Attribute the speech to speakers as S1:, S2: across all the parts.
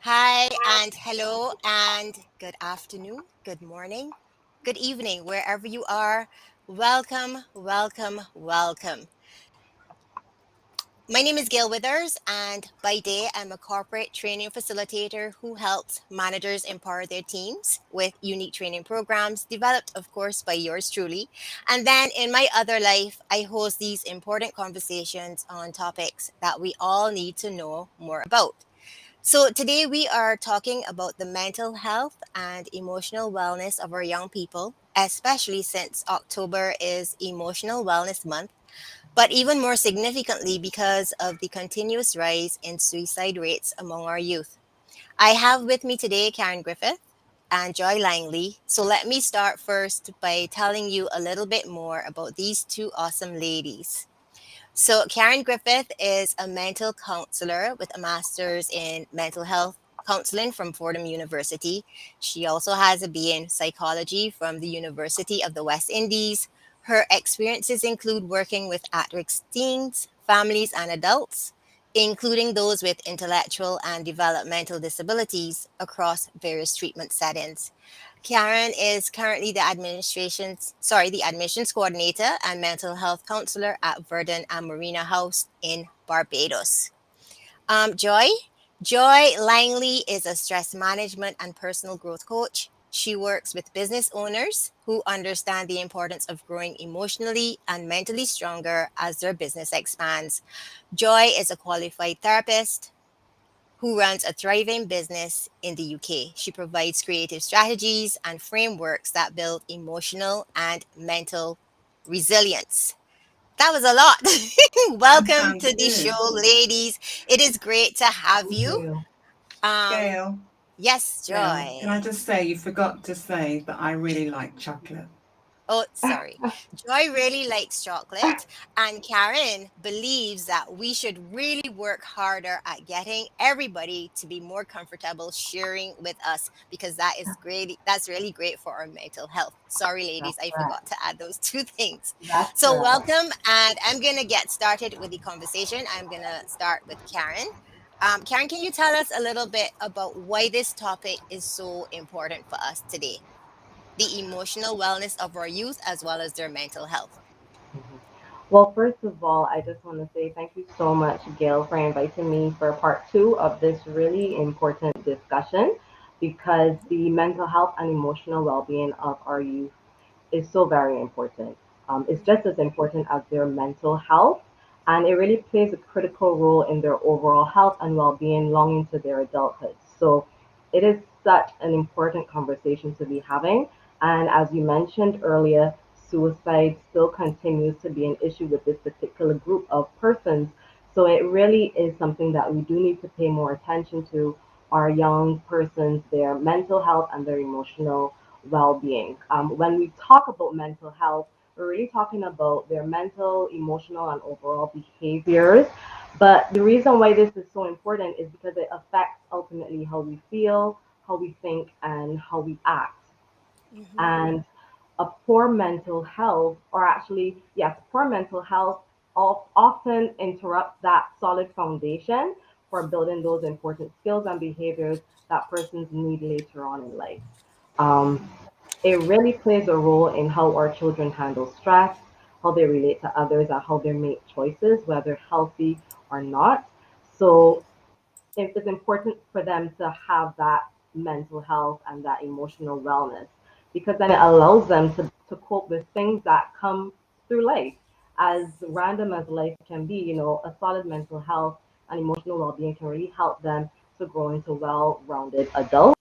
S1: Hi, and hello, and good afternoon, good morning, good evening, wherever you are. Welcome, welcome, welcome. My name is Gail Withers, and by day, I'm a corporate training facilitator who helps managers empower their teams with unique training programs developed, of course, by yours truly. And then in my other life, I host these important conversations on topics that we all need to know more about. So, today we are talking about the mental health and emotional wellness of our young people, especially since October is Emotional Wellness Month, but even more significantly because of the continuous rise in suicide rates among our youth. I have with me today Kerren Griffith and Joy Langley. So, let me start first by telling you a little bit more about these two awesome ladies. So, Kerren Griffith is a mental counselor with a master's in mental health counseling from Fordham University. She also has a BA in psychology from the University of the West Indies. Her experiences include working with at risk teens, families, and adults, including those with intellectual and developmental disabilities across various treatment settings. Karen is currently the admissions coordinator and mental health counselor at Verdun and Marina House in Barbados. Joy? Joy Langley is a stress management and personal growth coach. She works with business owners who understand the importance of growing emotionally and mentally stronger as their business expands. Joy is a qualified therapist who runs a thriving business in the UK. She provides creative strategies and frameworks that build emotional and mental resilience. That was a lot.
S2: That
S1: Welcome
S2: sounds
S1: to the
S2: good.
S1: show, ladies. It is great to have
S3: Thank
S1: you.
S3: you.
S1: Um,
S2: Gail,
S1: yes,
S2: Gail, can I
S1: Joy.
S2: just say you forgot to say that I really like chocolate.
S1: Oh, sorry. Joy really likes chocolate, and Karen believes that we should really work harder at getting everybody to be more comfortable sharing with us because that is great. That's really great for our mental health. Sorry,
S3: That's
S1: ladies, I
S3: correct.
S1: forgot to add those two things.
S3: That's
S1: So,
S3: correct.
S1: welcome, and I'm going to get started with the conversation. I'm going to start with Karen. Karen, can you tell us a little bit about why this topic is so important for us today? The emotional wellness of our youth as well as their mental health.
S3: Mhm. Well, first of all, I just want to say thank you so much, Gail, for inviting me for part two of this really important discussion because the mental health and emotional well being of our youth is so very important. It's just as important as their mental health, and it really plays a critical role in their overall health and well being long into their adulthood. So, it is such an important conversation to be having. And as you mentioned earlier, suicide still continues to be an issue with this particular group of persons. So, it really is something that we do need to pay more attention to our young persons, their mental health and their emotional well-being. When we talk about mental health, we're really talking about their mental, emotional, and overall behaviors. But the reason why this is so important is because it affects ultimately how we feel, how we think, and how we act.
S1: Mm-hmm.
S3: And a poor mental health, or actually, yes, poor mental health often interrupts that solid foundation for building those important skills and behaviors that persons need later on in life. Um,
S1: Mm-hmm.
S3: it really plays a role in how our children handle stress, how they relate to others, and how they make choices, whether healthy or not. So it's important for them to have that mental health and that emotional wellness because then it allows them to cope with things that come through life. As random as life can be, a solid mental health and emotional well-being can really help them to grow into well-rounded adults.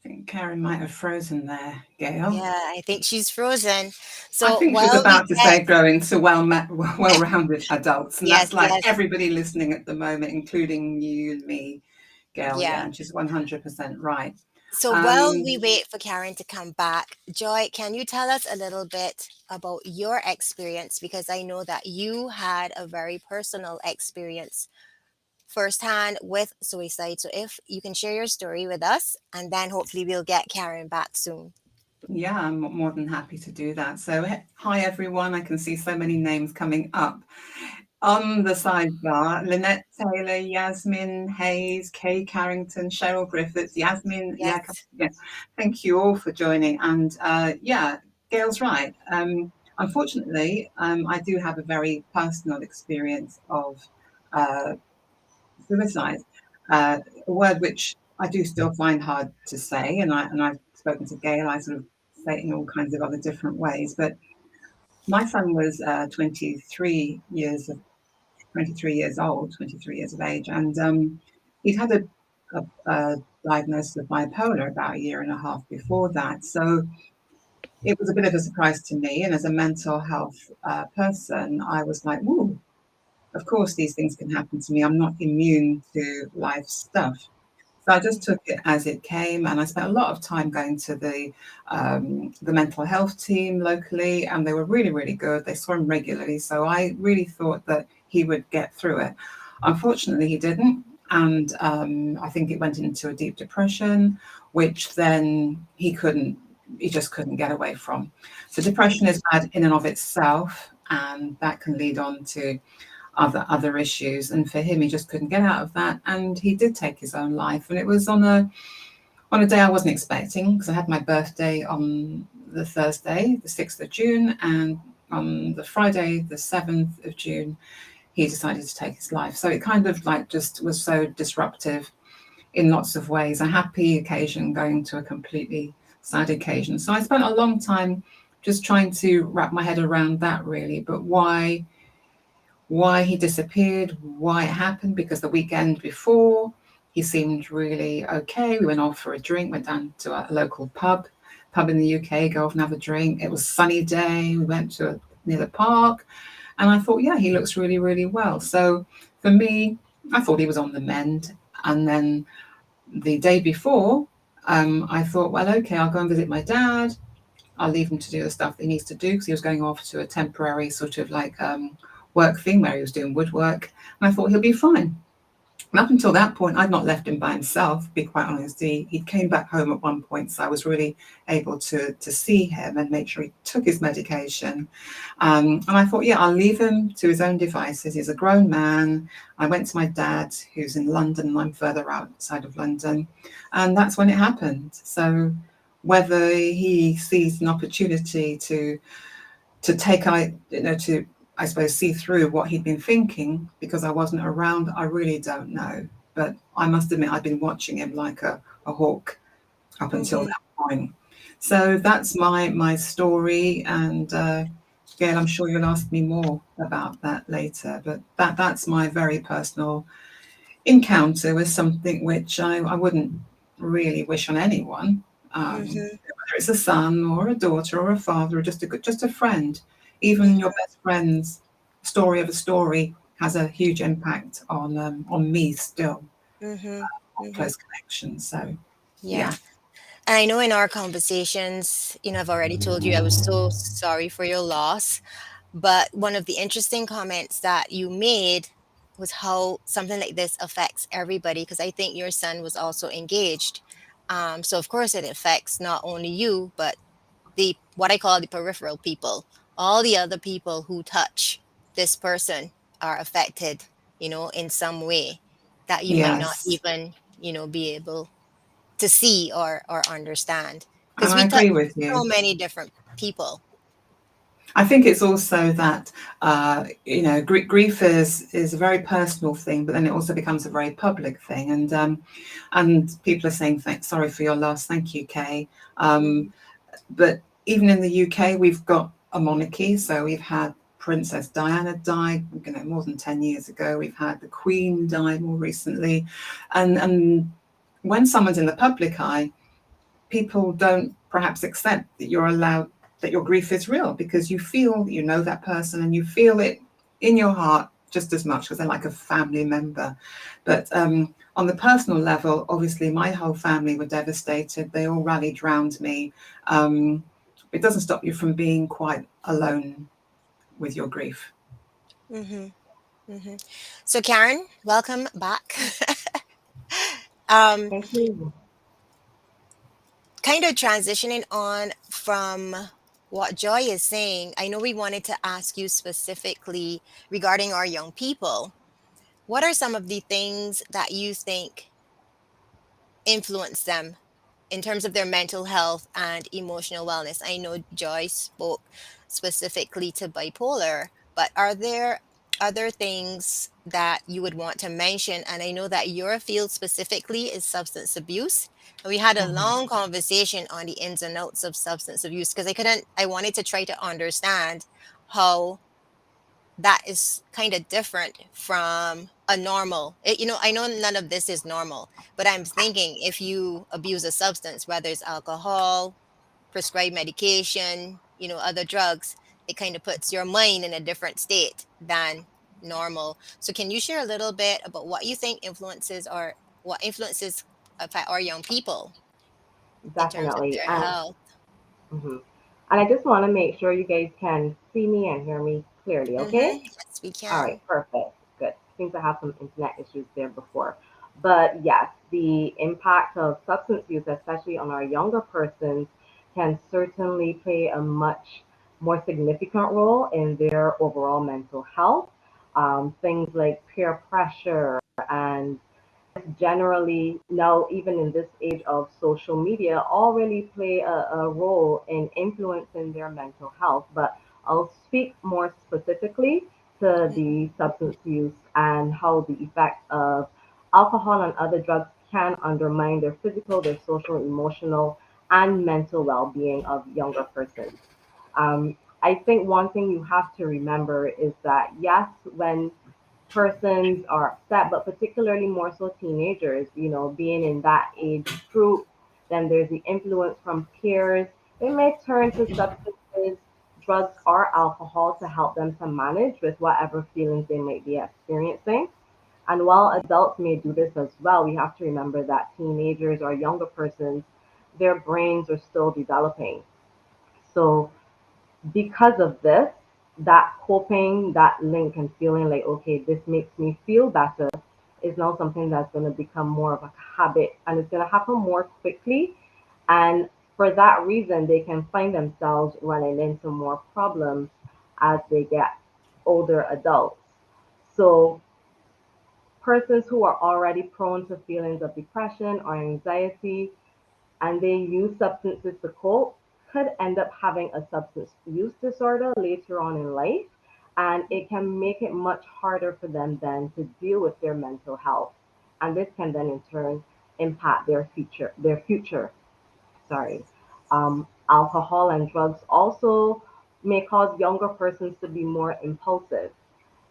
S2: I think Karen might have frozen there, Gail.
S1: Yeah, I think she's frozen.
S2: I
S1: So
S2: think she's
S1: while we
S2: about to
S1: get,
S2: say grow into well-rounded adults, and
S1: yes,
S2: that's like
S1: yes,
S2: everybody listening at the moment, including you and me, Gail. Yeah,
S1: yeah.
S2: and she's 100% right.
S1: So while we wait for Karen to come back, Joy, can you tell us a little bit about your experience? Because I know that you had a very personal experience firsthand with suicide. So if you can share your story with us, and then hopefully we'll get Karen back soon.
S2: Yeah, I'm more than happy to do that. So, hi everyone. I can see so many names coming up on the sidebar. Lynette Taylor, Yasmin Hayes, Kay Carrington, Cheryl Griffiths, Yasmin. Yeah,
S1: Yes.
S2: yeah. Thank you all for joining. And yeah, Gail's right. Unfortunately, I do have a very personal experience of uh, suicide, a word which I do still find hard to say, and I've spoken to Gail. I sort of say it in all kinds of other different ways. But my son was 23 years old, 23 years of age, and he'd had a diagnosis of bipolar about a year and a half before that. So it was a bit of a surprise to me. And as a mental health person, I was like, "Ooh, of course these things can happen to me. I'm not immune to life stuff." So I just took it as it came, and I spent a lot of time going to the mental health team locally, and they were really, really good. They saw him regularly, so I really thought that he would get through it. Unfortunately, he didn't, and I think it went into a deep depression, which then he just couldn't get away from. So depression is bad in and of itself, and that can lead on to other issues, and for him he just couldn't get out of that, and he did take his own life. And it was on a day I wasn't expecting, because I had my birthday on the Thursday, the 6th of June, and on the Friday, the 7th of June, he decided to take his life. So it kind of like just was so disruptive in lots of ways, a happy occasion going to a completely sad occasion. So I spent a long time just trying to wrap my head around that, really. But why he disappeared, why it happened, because the weekend before he seemed really okay. We went off for a drink, went down to a local pub in the UK, go off and have a drink. It was a sunny day. We went to near the park, and I thought, yeah, he looks really, really well. So for me, I thought he was on the mend. And then the day before, I thought, well, okay, I'll go and visit my dad. I'll leave him to do the stuff that he needs to do, because he was going off to a temporary sort of like work thing where he was doing woodwork. And I thought he'll be fine. And up until that point, I'd not left him by himself, to be quite honest. He came back home at one point, so I was really able to see him and make sure he took his medication. And I thought, yeah, I'll leave him to his own devices. He's a grown man. I went to my dad, who's in London, and I'm further outside of London. And that's when it happened. So whether he sees an opportunity to to I suppose see through what he'd been thinking because I wasn't around, I really don't know. But I must admit, I've been watching him like a hawk up until
S1: Mm-hmm.
S2: that point. So that's my story, and Gail, I'm sure you'll ask me more about that later. But that's my very personal encounter with something which I wouldn't really wish on anyone.
S1: Mm-hmm.
S2: Whether it's a son or a daughter or a father or just a friend, even your best friend's story of a story has a huge impact on me still,
S1: Mm-hmm. Mm-hmm.
S2: close connections. So
S1: Yeah.
S2: yeah,
S1: And I know in our conversations, I've already told you I was so sorry for your loss. But one of the interesting comments that you made was how something like this affects everybody, because I think your son was also engaged. So of course it affects not only you, but the what I call the peripheral people. All the other people who touch this person are affected, in some way that you might not
S2: yes,
S1: even, be able to see or understand,
S2: and
S1: because
S2: I
S1: we touch
S2: agree with
S1: so
S2: you.
S1: many different people.
S2: I think it's also that grief is a very personal thing, but then it also becomes a very public thing, and people are saying sorry for your loss. Thank you, Kay.
S1: Mhm.
S2: But even in the UK, we've got a monarchy, so we've had Princess Diana died, more than 10 years ago. We've had the Queen died more recently, and when someone's in the public eye, people don't perhaps accept that you're allowed that your grief is real, because you feel that you know that person and you feel it in your heart just as much because they're like a family member. But on the personal level, obviously, my whole family were devastated. They all rallied round me. It doesn't stop you from being quite alone with your grief.
S1: Mm-hmm. Mm-hmm. So, Karen, welcome back. um,
S3: Thank you.
S1: Kind of transitioning on from what Joy is saying, I know we wanted to ask you specifically regarding our young people. What are some of the things that you think influence them in terms of their mental health and emotional wellness? I know Joy spoke specifically to bipolar, but are there other things that you would want to mention? And I know that your field specifically is substance abuse. And we had a
S3: Mhm.
S1: long conversation on the ins and outs of substance abuse because I wanted to try to understand how that is kind of different from a normal I know none of this is normal, but I'm thinking if you abuse a substance, whether it's alcohol, prescribed medication, other drugs, it kind of puts your mind in a different state than normal. So can you share a little bit about what influences affect our young people in terms of
S3: Definitely.
S1: their
S3: And
S1: health?
S3: mhm. And I just want to make sure you guys can see me and hear me clearly, okay?
S1: Yes, we
S3: All
S1: can.
S3: right, perfect. Good. Seems to have some internet issues there before. But yes, the impact of substance use, especially on our younger persons, can certainly play a much more significant role in their overall mental health. Things like peer pressure and generally now, even in this age of social media, all really play a role in influencing their mental health. But I'll speak more specifically to the substance use and how the effect of alcohol and other drugs can undermine their physical, their social, emotional, and mental well-being of younger persons. I think one thing you have to remember is that yes, when persons are upset, but particularly more so teenagers, being in that age group, then there's the influence from peers. They may turn to substances, drugs, or alcohol to help them to manage with whatever feelings they might be experiencing. And while adults may do this as well, we have to remember that teenagers or younger persons, their brains are still developing. So because of this, that coping, that link and feeling like, okay, this makes me feel better is now something that's going to become more of a habit and it's going to happen more quickly. And for that reason, they can find themselves running into more problems as they get older adults. So, persons who are already prone to feelings of depression or anxiety and they use substances to cope could end up having a substance use disorder later on in life. And it can make it much harder for them then to deal with their mental health. And this can then in turn impact their future. Sorry. Alcohol and drugs also may cause younger persons to be more impulsive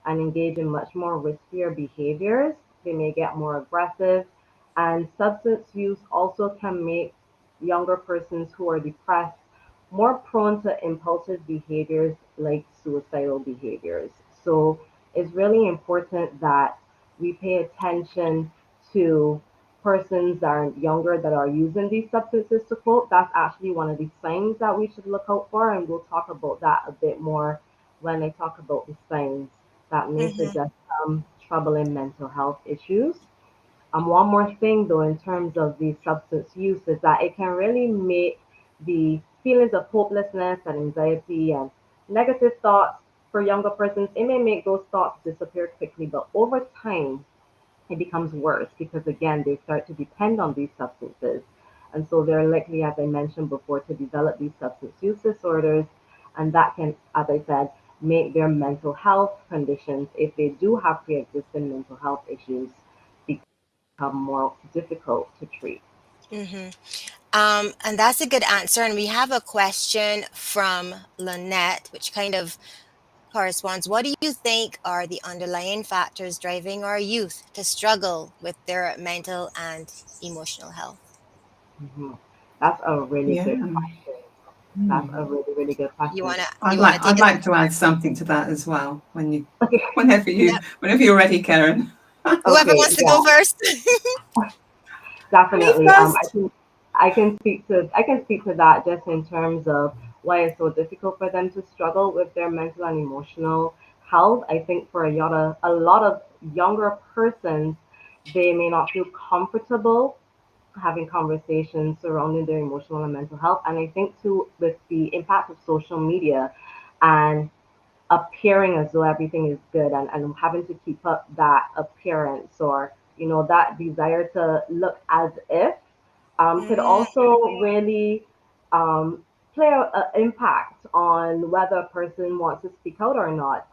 S3: and engage in much more riskier behaviors. They may get more aggressive. And substance use also can make younger persons who are depressed more prone to impulsive behaviors like suicidal behaviors. So it's really important that we pay attention to persons that are younger that are using these substances to cope. That's actually one of the signs that we should look out for, and we'll talk about that a bit more when I talk about the signs that may
S1: Mm-hmm.
S3: suggest some troubling mental health issues. One more thing, though, in terms of the substance use, is that it can really make the feelings of hopelessness and anxiety and negative thoughts for younger persons, it may make those thoughts disappear quickly, but over time, it becomes worse because again they start to depend on these substances and so they're likely, as I mentioned before, to develop these substance use disorders, and that can, as I said, make their mental health conditions, if they do have pre-existing mental health issues, become more difficult to treat.
S1: Mm-hmm. And that's a good answer. And we have a question from Lynette, which kind of corresponds. What do you think are the underlying factors driving our youth to struggle with their mental and emotional health?
S3: Mhm. That's a really
S2: Yeah.
S3: good question. That's a really, really good question.
S1: you wanna take
S2: I'd
S1: it?
S2: like to add something to that as well.
S3: Okay,
S1: Yep.
S2: whenever you're ready, Kerren.
S1: Whoever
S3: okay,
S1: wants to go
S3: yeah,
S1: first.
S2: Me
S3: definitely.
S2: first.
S3: I can speak to that just in terms of why it's so difficult for them to struggle with their mental and emotional health. I think for a lot of younger persons, they may not feel comfortable having conversations surrounding their emotional and mental health. And I think too, with the impact of social media and appearing as though everything is good, and having to keep up that appearance, or that desire to look as if, could
S1: Mm,
S3: also really um, play an impact on whether a person wants to speak out or not.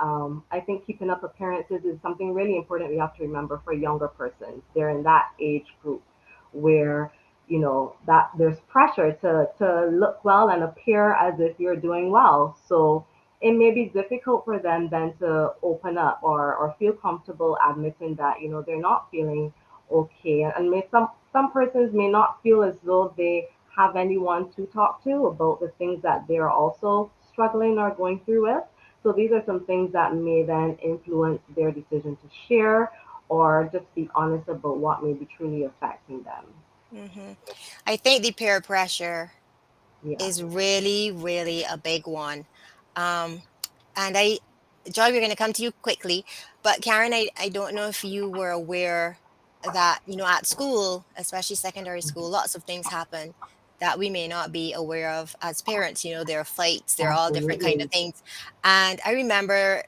S3: I think keeping up appearances is something really important we have to remember for younger persons. They're in that age group where that there's pressure to look well and appear as if you're doing well. So it may be difficult for them then to open up, or feel comfortable admitting that they're not feeling okay, and some persons may not feel as though they have anyone to talk to about the things that they're also struggling or going through with. So these are some things that may then influence their decision to share, or just be honest about what may be truly affecting them.
S1: hmm I think the peer pressure
S3: Yeah.
S1: is really, really a big one. Um, and I, Joy, we're going to come to you quickly, but Karen, I don't know if you were aware that, at school, especially secondary school, lots of things happen that we may not be aware of as parents. There are fights, there are all different kind of
S3: Absolutely.
S1: things. And I remember,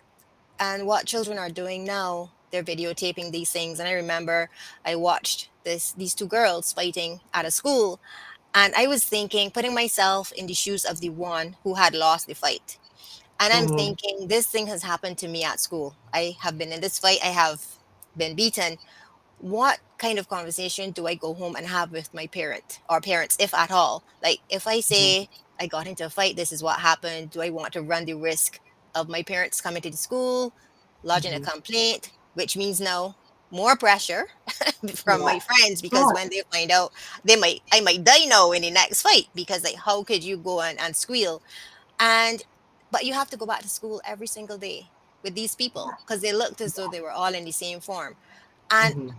S1: and what children are doing now, they're videotaping these things. And I remember I watched these two girls fighting at a school, and I was thinking, putting myself in the shoes of the one who had lost the fight. And I'm
S3: Hmm.
S1: thinking, this thing has happened to me at school. I have been in this fight. I have been beaten. What kind of conversation do I go home and have with my parent or parents, if at all? Like, if I say I got into a fight, this is what happened, do I want to run the risk of my parents coming to the school, lodging a
S3: Hmm.
S1: complaint, which means now more pressure from
S3: Yeah.
S1: my friends, because
S3: Sure.
S1: when they find out, I might die now in the next fight, because like, how could you go and squeal? And but you have to go back to school every single day with these people because they looked as though they were all in the same form. And
S3: Hmm.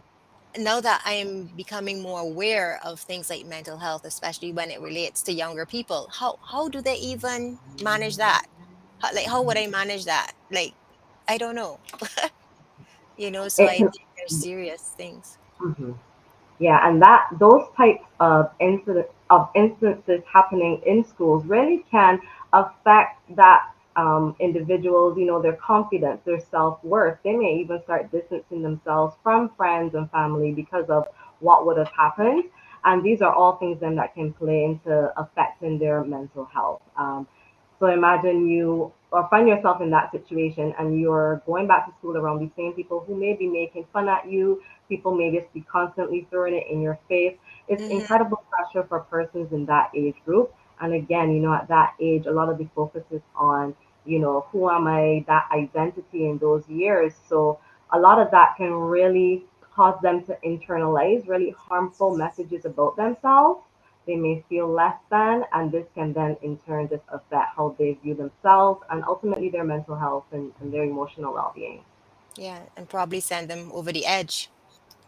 S1: now that I'm becoming more aware of things like mental health, especially when it relates to younger people, how do they even manage that? How would I manage that? Like, I don't know. So
S3: It
S1: I
S3: can.
S1: think they're serious things.
S3: Mhm. Yeah, and that those types of instances happening in schools really can affect that individuals, their confidence, their self-worth. They may even start distancing themselves from friends and family because of what would have happened. And these are all things then that can play into affecting their mental health. So imagine you or find yourself in that situation, and you're going back to school around these same people who may be making fun at you. People may just be constantly throwing it in your face. It's
S1: Hmm
S3: incredible pressure for persons in that age group. And again, at that age, a lot of the focus is on, who am I, that identity in those years. So a lot of that can really cause them to internalize really harmful messages about themselves. They may feel less than, and this can then in turn just affect how they view themselves and ultimately their mental health and their emotional well being.
S1: Yeah, and probably send them over the edge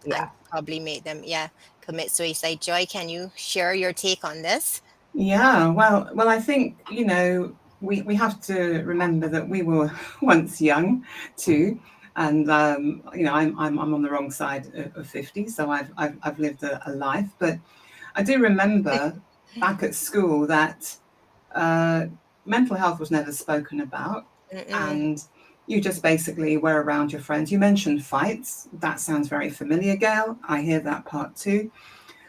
S1: and
S3: Yeah.
S1: probably make them, yeah, commit suicide. Joy, can you share your take on this?
S2: Yeah, well, I think, we have to remember that we were once young too. And I'm on the wrong side of 50, so I've lived a life. But I do remember back at school that uh, mental health was never spoken about,
S1: Mm-mm.
S2: and you just basically were around your friends. You mentioned fights. That sounds very familiar, Gail. I hear that part too.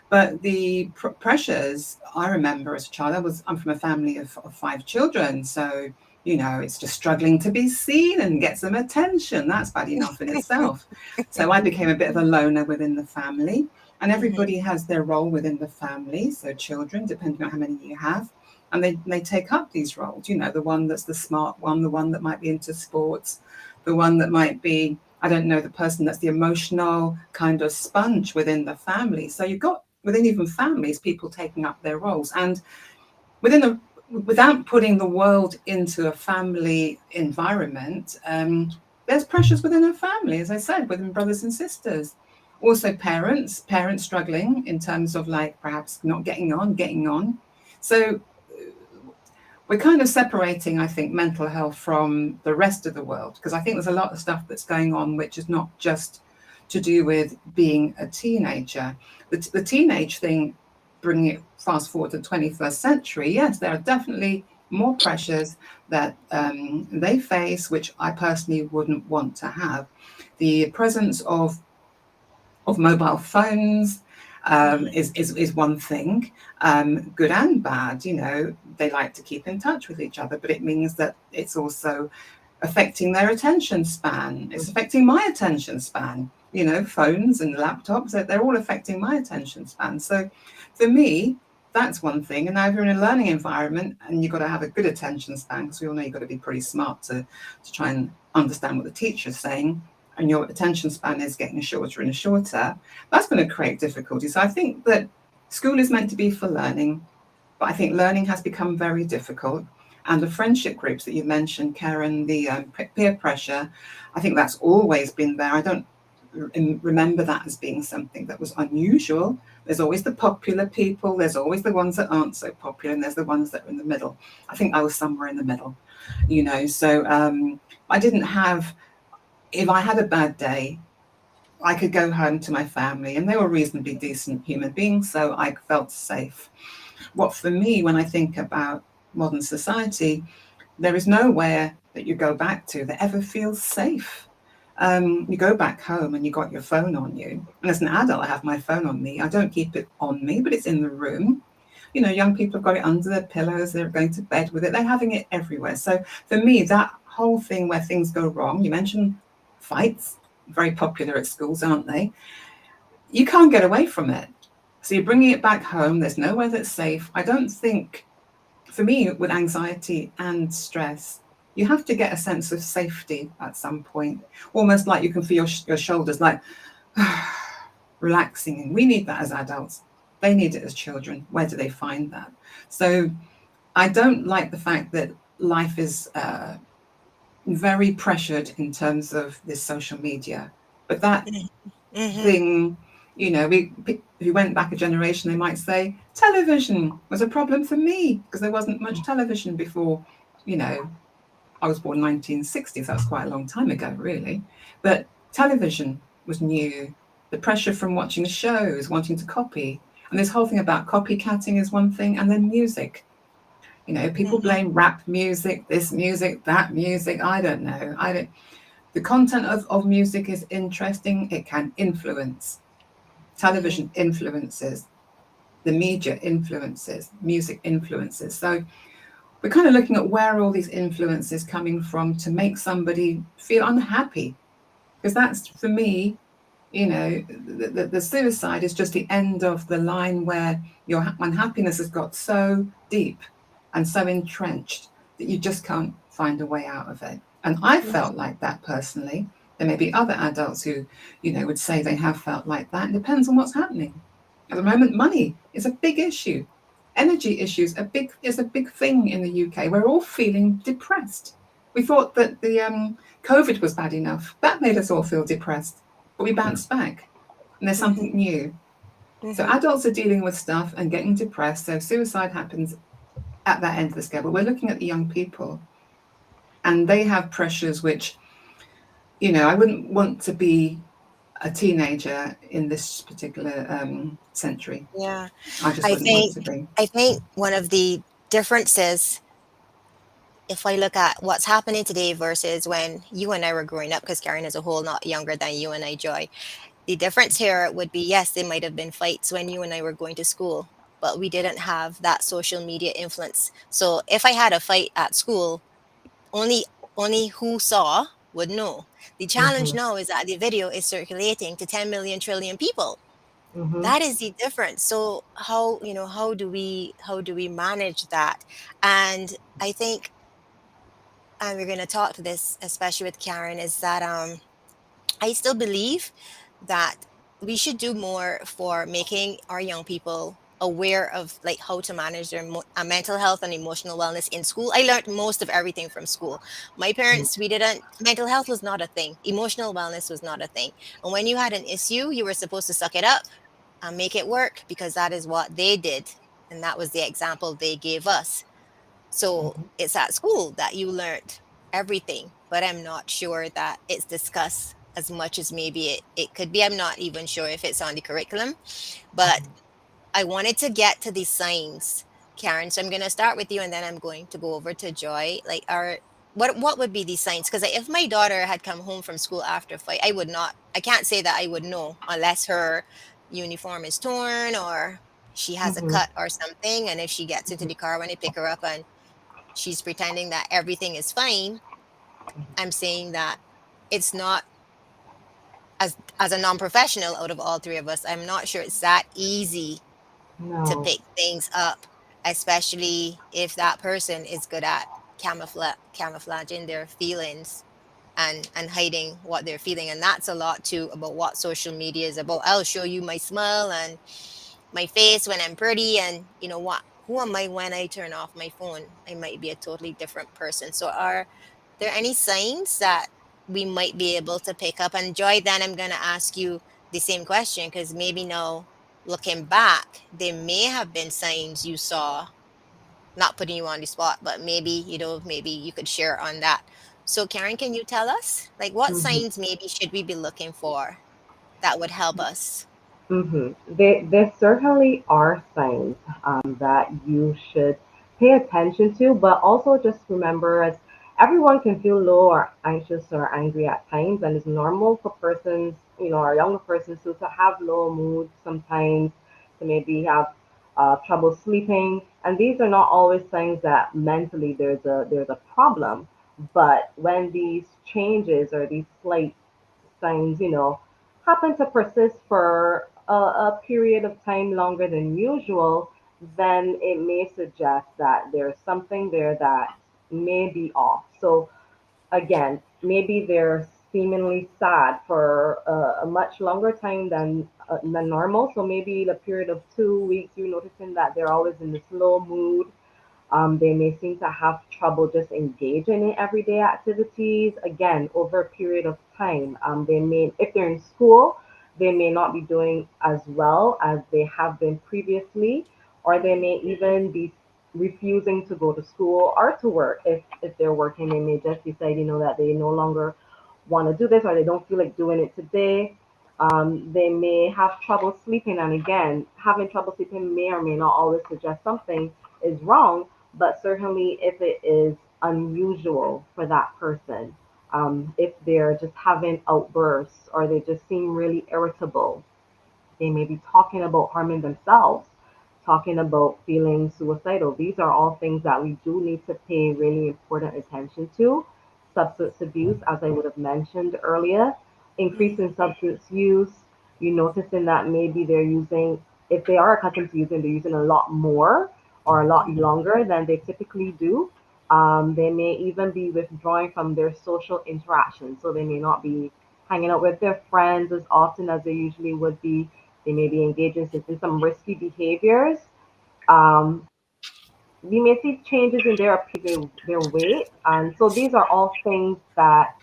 S2: But the pressures I remember as a child, I'm from a family of five children, so it's just struggling to be seen and get some attention. That's bad enough in itself. So I became a bit of a loner within the family, and
S1: hmm
S2: everybody has their role within the family. So children, depending on how many you have, and they take up these roles. The one that's the smart one, the one that might be into sports, the one that might be, I don't know, the person that's the emotional kind of sponge within the family. So you've got within even families, people taking up their roles. And within without putting the world into a family environment, there's pressures within a family, as I said, within brothers and sisters. Also, parents struggling in terms of like perhaps not getting on. So we're kind of separating, I think, mental health from the rest of the world, because I think there's a lot of stuff that's going on which is not just to do with being a teenager. The teenage thing, bringing it fast forward to the 21st century, yes, there are definitely more pressures that they face, which I personally wouldn't want to have. The presence of mobile phones is one thing, good and bad. You know, they like to keep in touch with each other, but it means that it's also affecting their attention span. It's affecting my attention span. You know, phones and laptops, they're all affecting my attention span. So for me, that's one thing. And now if you're in a learning environment and you've got to have a good attention span, because we all know you've got to be pretty smart to try and understand what the teacher's saying, and your attention span is getting shorter and shorter, that's going to create difficulties. So I think that school is meant to be for learning, but I think learning has become very difficult. And the friendship groups that you mentioned, Kerren, the peer pressure, I think that's always been there. I don't remember that as being something that was unusual. There's always the popular people, there's always the ones that aren't so popular, and there's the ones that are in the middle. I think I was somewhere in the middle, you know. So I didn't have, if I had a bad day, I could go home to my family, and they were reasonably decent human beings, so I felt safe. What for me, when I think about modern society, there is nowhere that you go back to that ever feels safe. You go back home and you got your phone on you. And as an adult, I have my phone on me. I don't keep it on me, but it's in the room. You know, young people have got it under their pillows, they're going to bed with it, they're having it everywhere. So for me, that whole thing where things go wrong, you mentioned fights, very popular at schools, aren't they? You can't get away from it. So you're bringing it back home, there's nowhere that's safe. I don't think, for me, with anxiety and stress, you have to get a sense of safety at some point, almost like you can feel your shoulders like relaxing. And we need that as adults. They need it as children. Where do they find that? So I don't like the fact that life is very pressured in terms of this social media. But that
S1: Mm-hmm.
S2: thing, you know, if you went back a generation, they might say television was a problem for me because there wasn't much television before. You know, I was born 1960, so that's quite a long time ago, really. But television was new. The pressure from watching shows, wanting to copy, and this whole thing about copycatting is one thing, and then music. You know, people
S1: Mm-hmm.
S2: blame rap music, this music, that music. I don't know. I don't. The content of music is interesting. It can influence.
S1: Mm-hmm.
S2: Television influences. The media influences. Music influences. So we're kind of looking at where are all these influences coming from to make somebody feel unhappy. Because that's, for me, you know, the suicide is just the end of the line where your unhappiness has got so deep and so entrenched that you just can't find a way out of it. And I felt like that personally. There may be other adults who, you know, would say they have felt like that. It depends on what's happening. At the moment, money is a big issue. Energy issues is a big thing in the UK. We're all feeling depressed. We thought that the COVID was bad enough. That made us all feel depressed, but we bounced back, and there's something new. So
S1: Mm-hmm.
S2: adults are dealing with stuff and getting depressed. So suicide happens at that end of the scale. But we're looking at the young people, and they have pressures which, you know, I wouldn't want to be a teenager in this particular century.
S1: Yeah.
S2: I just
S1: I
S2: wouldn't want
S1: think
S2: to be.
S1: I think one of the differences, if I look at what's happening today versus when you and I were growing up, because Karen is a whole lot younger than you and I, Joy. The difference here would be, yes, there might have been fights when you and I were going to school, but we didn't have that social media influence. So if I had a fight at school, only only who saw would know. The challenge
S3: Mm-hmm.
S1: now is that the video is circulating to 10 million trillion people.
S3: Mm-hmm.
S1: That is the difference. So how, how do we manage that? And I think, and we're going to talk to this especially with Karen, is that I still believe that we should do more for making our young people aware of like how to manage their mental health and emotional wellness in school. I learned most of everything from school. My parents, we didn't, mental health was not a thing. Emotional wellness was not a thing. And when you had an issue, you were supposed to suck it up and make it work because that is what they did. And that was the example they gave us. So it's at school that you learned everything, but I'm not sure that it's discussed as much as maybe it could be. I'm not even sure if it's on the curriculum, but I wanted to get to these signs, Karen. So I'm going to start with you and then I'm going to go over to Joy. Like, what would be these signs? Because if my daughter had come home from school after a fight, I would not, I can't say that I would know unless her uniform is torn or she has a
S3: Mm-hmm.
S1: cut or something. And if she gets into the car when I pick her up and she's pretending that everything is fine, I'm saying that it's not, as a non-professional out of all three of us, I'm not sure it's that easy to
S3: No.
S1: pick things up, especially if that person is good at camouflaging their feelings and hiding what they're feeling. And that's a lot too about what social media is about. I'll show you my smile and my face when I'm pretty, and you know what, who am I when I turn off my phone? I might be a totally different person. So are there any signs that we might be able to pick up? And Joy, then I'm going to ask you the same question because maybe now looking back, there may have been signs you saw, not putting you on the spot, but maybe, maybe you could share on that. So, Karen, can you tell us, like, what
S3: Mm-hmm.
S1: signs maybe should we be looking for that would help us?
S3: There certainly are signs that you should pay attention to, but also just remember as everyone can feel low or anxious or angry at times, and it's normal for persons, or younger persons to have low moods sometimes, to maybe have trouble sleeping, and these are not always signs that mentally there's a problem. But when these changes or these slight signs, happen to persist for a period of time longer than usual, then it may suggest that there's something there that may be off. So, again, maybe they're seemingly sad for a much longer time than normal. So, maybe in a period of 2 weeks, you're noticing that they're always in this low mood. They may seem to have trouble just engaging in everyday activities. Again, over a period of time, they may, if they're in school, they may not be doing as well as they have been previously, or they may even be refusing to go to school or to work. If they're working, they may just decide, that they no longer want to do this or they don't feel like doing it today. They may have trouble sleeping, and again, having trouble sleeping may or may not always suggest something is wrong, but certainly if it is unusual for that person, if they're just having outbursts or they just seem really irritable, they may be talking about harming themselves, talking about feeling suicidal. These are all things that we do need to pay really important attention to. Substance abuse, as I would have mentioned earlier, increase
S1: Mhm,
S3: in substance use. You noticing that maybe they're using, if they are accustomed to using, they're using a lot more or a lot
S1: mhm,
S3: longer than they typically do. They may even be withdrawing from their social interactions. So they may not be hanging out with their friends as often as they usually would be. They may be engaging in some risky behaviors. We may see changes in their appearance, their weight. And so these are all things that,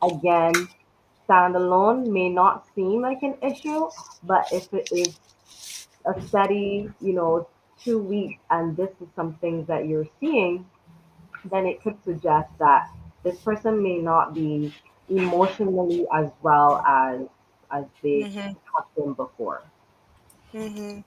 S3: again, standalone may not seem like an issue, but if it is a steady, 2 weeks, and this is some things that you're seeing, then it could suggest that this person may not be emotionally as well as they
S1: mhm,
S3: have been before.
S1: mhm.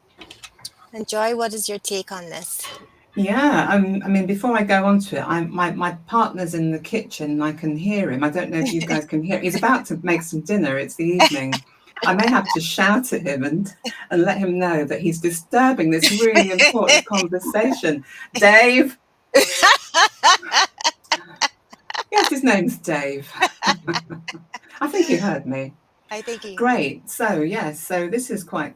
S1: And Joy, what is your take on this?
S2: Yeah, I mean, before I go on to it, my partner's in the kitchen. I can hear him. I don't know if you guys can hear. He's about to make some dinner. It's the evening. I may have to shout at him and let him know that he's disturbing this really important conversation. Dave, yes, his name's Dave. I think he heard me.
S1: I think he heard.
S2: Great. So yes, so this is quite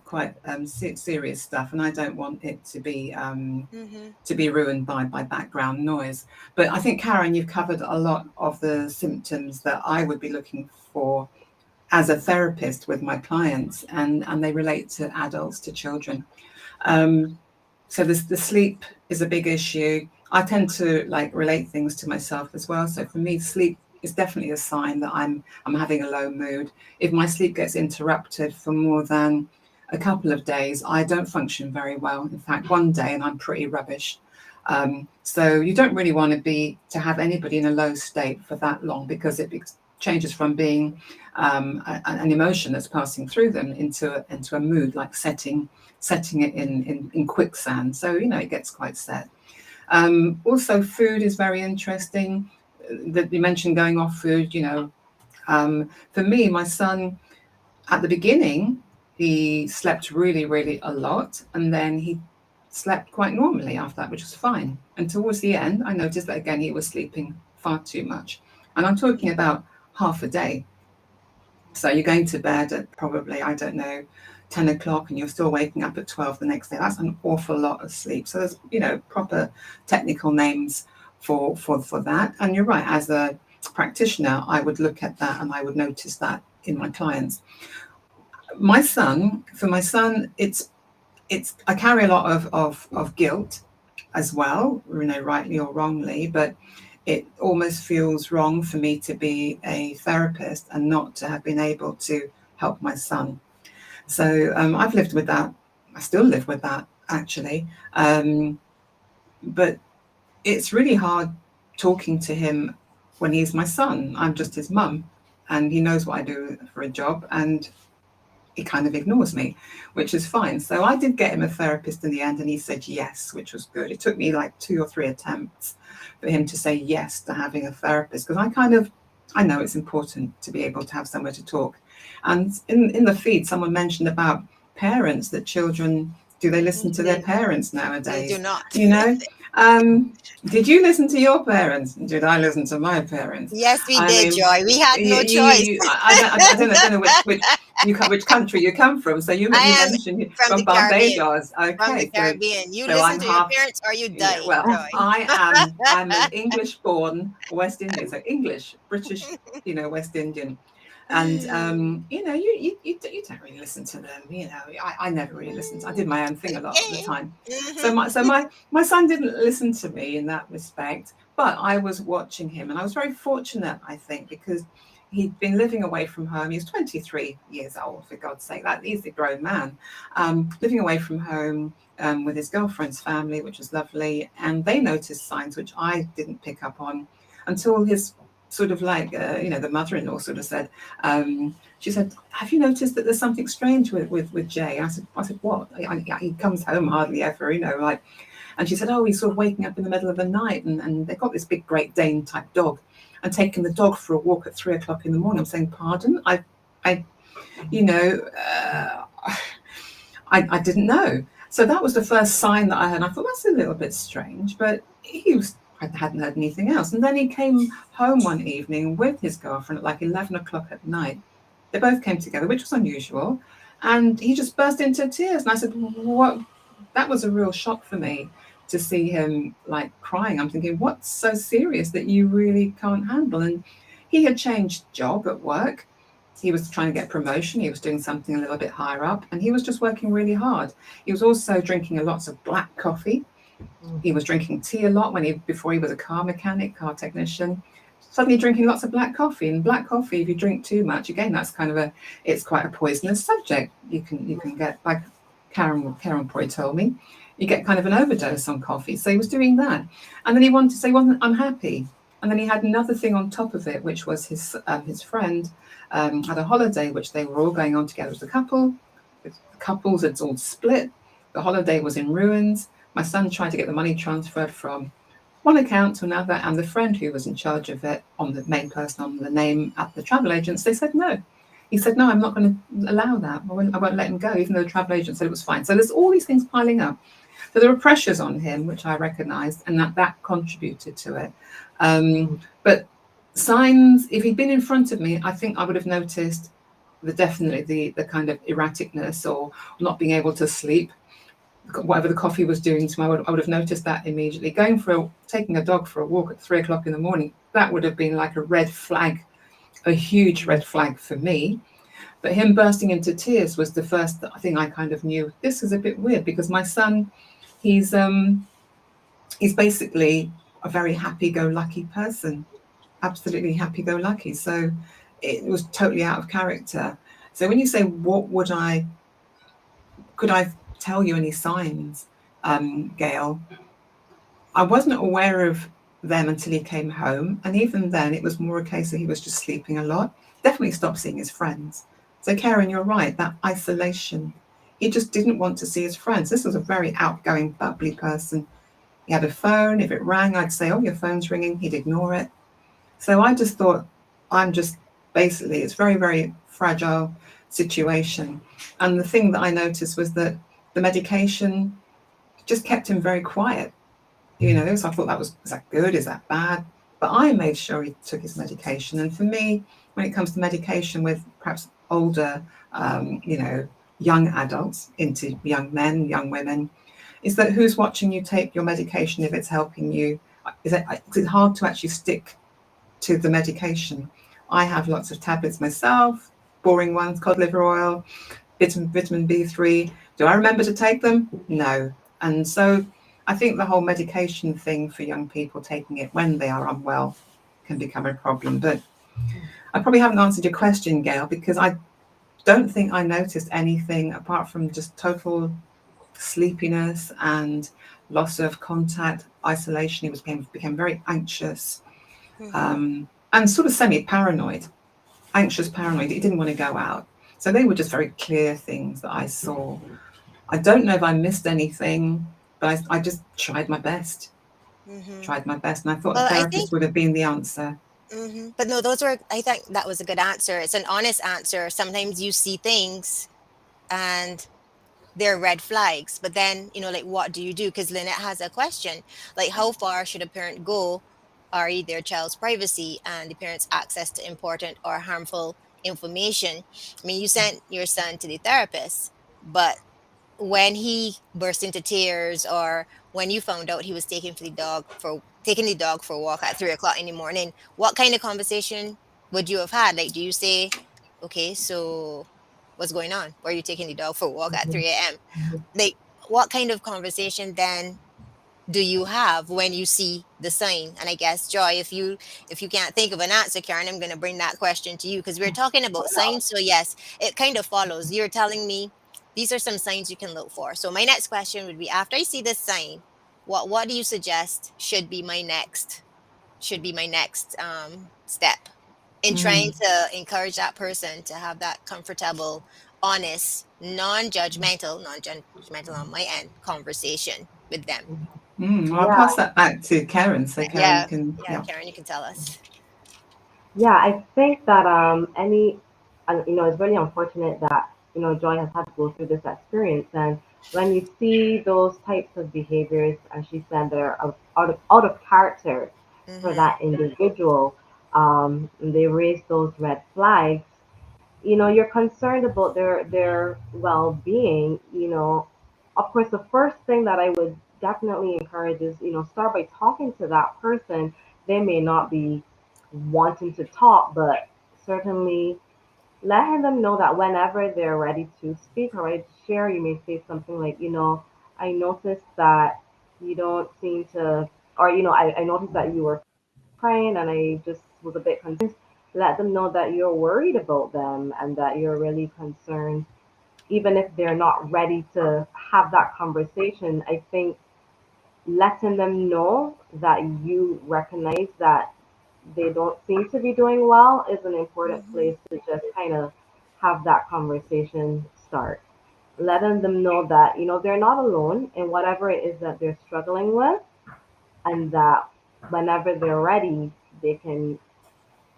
S2: serious stuff, and I don't want it
S1: Mhm,
S2: to be ruined by background noise. But I think, Karen, you've covered a lot of the symptoms that I would be looking for as a therapist with my clients, and they relate to adults, to children. So the sleep is a big issue. I tend to like relate things to myself as well. So for me, sleep is definitely a sign that I'm having a low mood. If my sleep gets interrupted for more than a couple of days, I don't function very well. In fact, one day and I'm pretty rubbish. So you don't really want to have anybody in a low state for that long, because it changes from being an emotion that's passing through them into a mood, like setting it in quicksand. So it gets quite set. Also, food is very interesting. That you mentioned going off food. For me, my son, at the beginning, he slept really, really a lot, and then he slept quite normally after that, which was fine. And towards the end, I noticed that again he was sleeping far too much, and I'm talking about half a day. So you're going to bed at probably, I don't know, 10 o'clock, and you're still waking up at 12 the next day. That's an awful lot of sleep. So there's, proper technical names for that. And you're right, as a practitioner, I would look at that and I would notice that in my clients. For my son, it's I carry a lot of guilt as well, rightly or wrongly, but it almost feels wrong for me to be a therapist and not to have been able to help my son. So I've lived with that. I still live with that, actually. But it's really hard talking to him when he's my son. I'm just his mum, and he knows what I do for a job, and he kind of ignores me, which is fine. So I did get him a therapist in the end, and he said yes, which was good. It took me like 2 or 3 attempts for him to say yes to having a therapist, because I know it's important to be able to have somewhere to talk. And in the feed, someone mentioned about parents, that children, do they listen to their parents nowadays?
S1: They do not.
S2: Did you listen to your parents? Did I listen to my parents?
S1: Yes, we
S2: I
S1: did,
S2: mean,
S1: Joy. We had no choice.
S2: I don't know which country you come from. So you
S1: I am
S2: mentioned
S1: from
S2: from
S1: the Caribbean.
S2: Barbados.
S1: From the
S2: Okay,
S1: Caribbean. You
S2: so
S1: listen
S2: I'm
S1: to your
S2: half.
S1: parents or you die,
S2: Well,
S1: Joy.
S2: I'm an English-born West Indian, so English, British, West Indian. And you don't really listen to them. I never really listened. I did my own thing a lot of the time. So my son didn't listen to me in that respect, but I was watching him, and I was very fortunate, I think, because he'd been living away from home. He was 23 years old, for God's sake. He's a grown man, living away from home with his girlfriend's family, which was lovely. And they noticed signs which I didn't pick up on until his sort of like, the mother-in-law sort of said, she said, have you noticed that there's something strange with Jay? I said, what? He comes home hardly ever, like. And she said, oh, he's sort of waking up in the middle of the night, and they've got this big Great Dane type dog, and taking the dog for a walk at 3 o'clock in the morning. I'm saying, pardon? I didn't know. So that was the first sign that I heard. I thought, that's a little bit strange, but I hadn't heard anything else. And then he came home one evening with his girlfriend at like 11 o'clock at night. They both came together, which was unusual. And he just burst into tears. And I said, what? That was a real shock for me, to see him like crying. I'm thinking, what's so serious that you really can't handle? And he had changed job at work. He was trying to get promotion. He was doing something a little bit higher up, and he was just working really hard. He was also drinking lots of black coffee. He was drinking tea a lot before he was a car mechanic, car technician. Suddenly drinking lots of black coffee. And black coffee, if you drink too much, again, that's it's quite a poisonous subject. You can get, like Kerren probably told me, you get kind of an overdose on coffee. So he was doing that. And then he wanted to say he wasn't unhappy. And then he had another thing on top of it, which was his friend had a holiday, which they were all going on together as a couple. The couples had all split. The holiday was in ruins. My son tried to get the money transferred from one account to another, and the friend who was in charge of it, on the main person on the name at the travel agents, they said no. He said, no, I'm not going to allow that. I won't let him go, even though the travel agent said it was fine. So there's all these things piling up. So there were pressures on him, which I recognised, and that contributed to it. But signs, if he'd been in front of me, I think I would have noticed definitely the kind of erraticness or not being able to sleep. Whatever the coffee was doing to me, I would have noticed that immediately. Taking a dog for a walk at 3 o'clock in the morning, that would have been like a red flag, a huge red flag for me. But him bursting into tears was the first thing I kind of knew this is a bit weird, because my son, he's he's basically a very happy-go-lucky person, absolutely happy-go-lucky. So it was totally out of character. So when you say could I tell you any signs, Gail? I wasn't aware of them until he came home, and even then, it was more a case that he was just sleeping a lot. Definitely stopped seeing his friends. So, Kerren, you're right. That isolation. He just didn't want to see his friends. This was a very outgoing, bubbly person. He had a phone. If it rang, I'd say, "Oh, your phone's ringing." He'd ignore it. So I just thought, I'm just basically, it's very, very fragile situation. And the thing that I noticed was that the medication just kept him very quiet. So I thought is that good? Is that bad? But I made sure he took his medication. And for me, when it comes to medication with perhaps older, young adults into young men, young women, is that who's watching you take your medication if it's helping you? Is it hard to actually stick to the medication? I have lots of tablets myself, boring ones, cod liver oil, vitamin B3. Do I remember to take them? No. And so I think the whole medication thing for young people taking it when they are unwell can become a problem. But I probably haven't answered your question, Gail, because I don't think I noticed anything apart from just total sleepiness and loss of contact, isolation. Became very anxious,
S1: Mm-hmm.
S2: and sort of semi-paranoid, anxious, paranoid. He didn't want to go out. So they were just very clear things that I saw. I don't know if I missed anything, but I just tried my best,
S1: Mm-hmm.
S2: and I thought a
S1: Well, I think.
S2: therapist would have been the answer.
S1: But no, those were. I think that was a good answer. It's an honest answer. Sometimes you see things and they're red flags, but then like, what do you do? Because Lynette has a question, like, how far should a parent go, or their child's privacy and the parent's access to important or harmful information? I mean, you sent your son to the therapist, but when he burst into tears, or when you found out he was taking the dog for a walk at 3 o'clock in the morning, what kind of conversation would you have had? Like, do you say, okay, so what's going on? Why are you taking the dog for a walk at 3 a.m.? Like, what kind of conversation then do you have when you see the sign? And I guess, Joy, if you can't think of an answer, Karen, I'm going to bring that question to you, because we're talking about signs. So yes, it kind of follows. You're telling me these are some signs you can look for. So my next question would be, after I see this sign, what do you suggest should be my next step in trying
S2: Mm,
S1: to encourage that person to have that comfortable, honest, non-judgmental on my end conversation with them?
S2: well, I'll
S3: Yeah,
S2: pass that back to Kerren, so Kerren
S1: Yeah,
S2: can,
S1: yeah,
S2: yeah.
S1: Karen, you can tell us.
S3: yeah, I think that it's really unfortunate that Joy has had to go through this experience, and when you see those types of behaviors, as she said, they're out of character for
S1: Mm-hmm.
S3: that individual. They raise those red flags. You're concerned about their well-being. Of course, the first thing that I would definitely encourage is start by talking to that person. They may not be wanting to talk, but certainly letting them know that whenever they're ready to speak or ready to share, you may say something like, I noticed that you don't seem to, or I noticed that you were crying and I just was a bit concerned. Let them know that you're worried about them and that you're really concerned. Even if they're not ready to have that conversation, I think letting them know that you recognize that they don't seem to be doing well is an important
S1: Mm-hmm.
S3: place to just kind of have that conversation start. Letting them know that, they're not alone in whatever it is that they're struggling with, and that whenever they're ready, they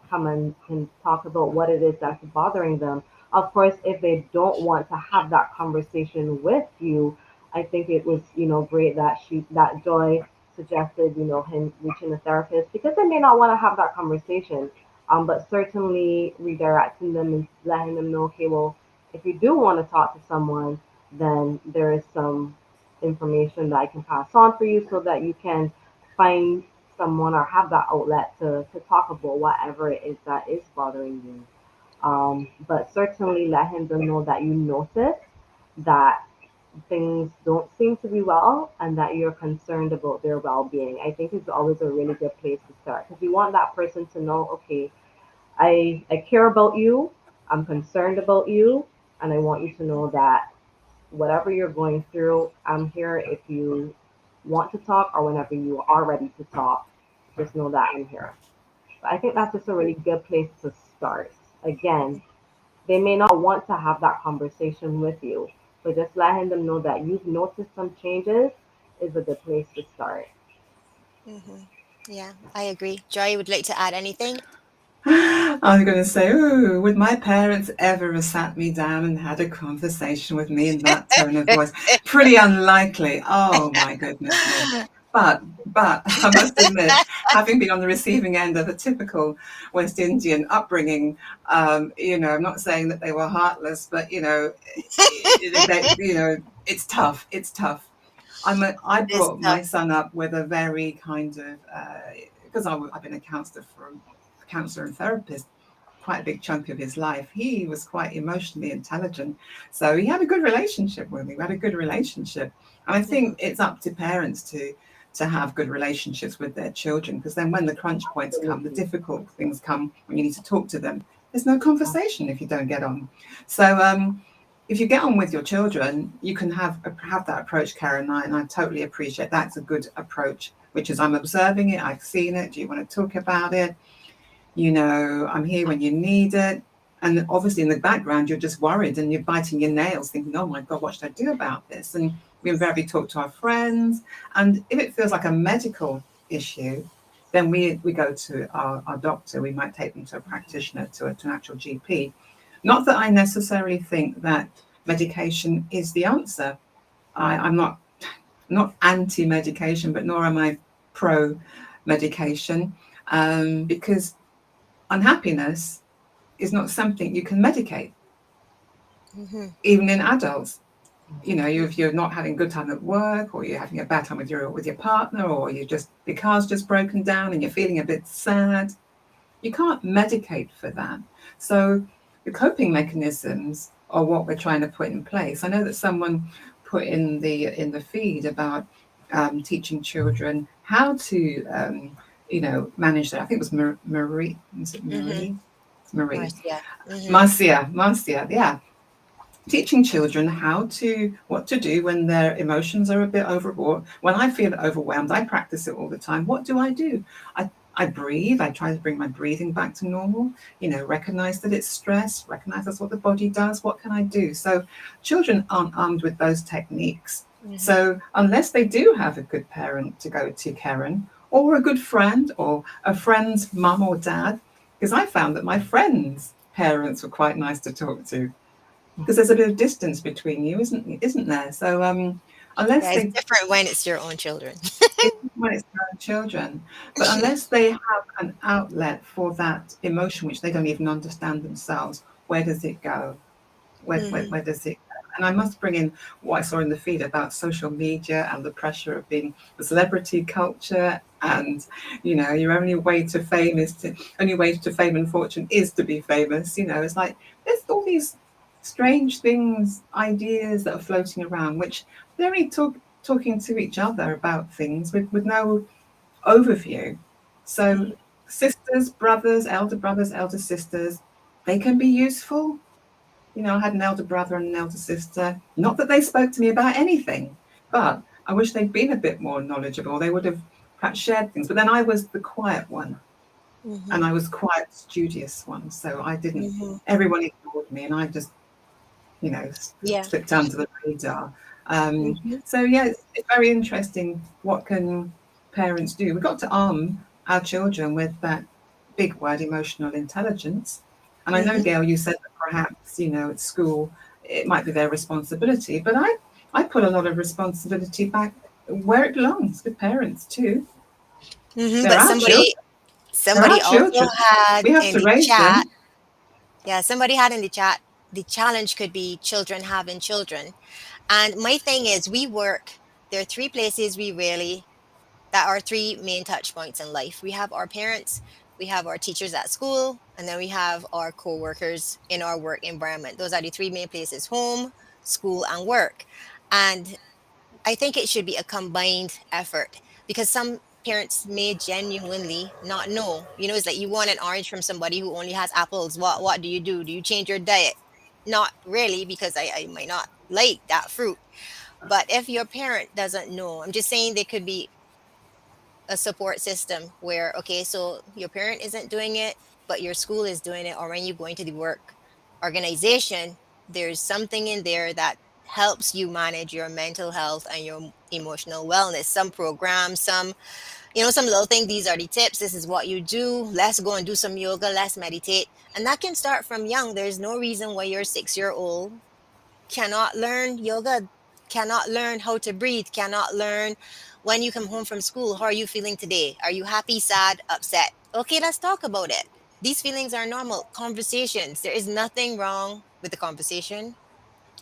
S3: come and can talk about what it is that's bothering them. Of course, if they don't want to have that conversation with you, I think it was, great that Joy suggested, him reaching a therapist, because they may not want to have that conversation. But certainly redirecting them and letting them know, okay, well, if you do want to talk to someone, then there is some information that I can pass on for you so that you can find someone or have that outlet to talk about whatever it is that is bothering you. But certainly letting them know that you notice that things don't seem to be well and that you're concerned about their well-being, I think is always a really good place to start, because you want that person to know, okay, I care about you, I'm concerned about you, and I want you to know that whatever you're going through, I'm here if you want to talk or whenever you are ready to talk. Just know that I'm here. So I think that's just a really good place to start. Again, they may not want to have that conversation with you, but just letting them know that you've noticed some changes is a good place to start.
S1: Mm-hmm. Yeah, I agree. Joy, would like to add anything?
S2: I was going to say, ooh, would my parents ever have sat me down and had a conversation with me in that tone of voice? Pretty unlikely. Oh my goodness me. But I must admit, having been on the receiving end of a typical West Indian upbringing, I'm not saying that they were heartless, but it's tough. It's tough. I
S1: It is
S2: brought my
S1: tough.
S2: son up with a very kind of because I've been a counselor and therapist quite a big chunk of his life. He was quite emotionally intelligent, so he had a good relationship with me. We had a good relationship, and I
S1: Mm-hmm.
S2: think it's up to parents to have good relationships with their children, because then when the crunch points come, the
S3: Absolutely.
S2: difficult things come when you need to talk to them. There's no conversation if you don't get on. So if you get on with your children, you can have that approach, Karen, and I totally appreciate that's a good approach, which is I'm observing it, I've seen it. Do you want to talk about it? I'm here when you need it. And obviously in the background, you're just worried and you're biting your nails thinking, oh my God, what should I do about this? And we invariably talk to our friends. And if it feels like a medical issue, then we go to our doctor. We might take them to a practitioner, to an actual GP. Not that I necessarily think that medication is the answer. I'm not anti-medication, but nor am I pro-medication, because unhappiness is not something you can medicate,
S1: Mm-hmm.
S2: even in adults. If you're not having a good time at work, or you're having a bad time with your partner, or the car's just broken down and you're feeling a bit sad, you can't medicate for that. So the coping mechanisms are what we're trying to put in place. I know that someone put in the feed about teaching children how to manage that. I think it was Marie. Was it
S1: Mm-hmm.
S2: Marie? Marie.
S1: Marcia. Mm-hmm.
S2: Marcia, yeah. Teaching children what to do when their emotions are a bit overwrought. When I feel overwhelmed, I practice it all the time. What do I do? I breathe. I try to bring my breathing back to normal. Recognize that it's stress. Recognize that's what the body does. What can I do? So children aren't armed with those techniques.
S1: Mm-hmm.
S2: So unless they do have a good parent to go to, Karen, or a good friend, or a friend's mum or dad, because I found that my friends' parents were quite nice to talk to, because there's a bit of distance between you, isn't there? So unless
S1: Yeah, it's
S2: they
S1: different when it's your own children.
S2: it's when it's their own children, but unless they have an outlet for that emotion which they don't even understand themselves, where does it go?
S1: Mm-hmm.
S2: Where does it go? And I must bring in what I saw in the feed about social media and the pressure of being the celebrity culture, and your only way to fame and fortune is to be famous. It's like there's all these strange things, ideas that are floating around, which they're only talking to each other about things with no overview. So brothers, elder sisters, they can be useful. I had an elder brother and an elder sister. Not that they spoke to me about anything, but I wish they'd been a bit more knowledgeable. They would have perhaps shared things. But then I was the quiet one,
S1: Mm-hmm.
S2: and I was quite studious one. So I didn't,
S1: Mm-hmm.
S2: everyone ignored me, and I just,
S1: Yeah.
S2: slipped under the radar.
S1: Mm-hmm.
S2: So, yeah, it's very interesting. What can parents do? We've got to arm our children with that big word, emotional intelligence. And I know,
S1: Mm-hmm.
S2: Gail, you said that perhaps, at school, it might be their responsibility, but I put a lot of responsibility back where it belongs, with parents too.
S1: Mm-hmm.
S2: They're
S1: But
S2: our children. They're
S1: somebody
S2: our
S1: also
S2: children.
S1: had
S2: We have
S1: in
S2: to
S1: the
S2: raise
S1: chat.
S2: them.
S1: Yeah, somebody had in the chat. The challenge could be children having children. And my thing is, we work. There are three places we really that are three main touch points in life. We have our parents, we have our teachers at school, and then we have our co-workers in our work environment. Those are the three main places: home, school, and work. And I think it should be a combined effort, because some parents may genuinely not know. It's like you want an orange from somebody who only has apples. What do you do? Do you change your diet? Not really, because I might not like that fruit. But if your parent doesn't know, I'm just saying there could be a support system where, okay, so your parent isn't doing it, but your school is doing it, or when you're going to the work organization, there's something in there that helps you manage your mental health and your emotional wellness. Some programs, some little thing. These are the tips. This is what you do. Let's go and do some yoga. Let's meditate. And that can start from young. There's no reason why your 6-year old cannot learn yoga, cannot learn how to breathe, cannot learn when you come home from school. How are you feeling today? Are you happy, sad, upset? Okay, let's talk about it. These feelings are normal. Conversations. There is nothing wrong with the conversation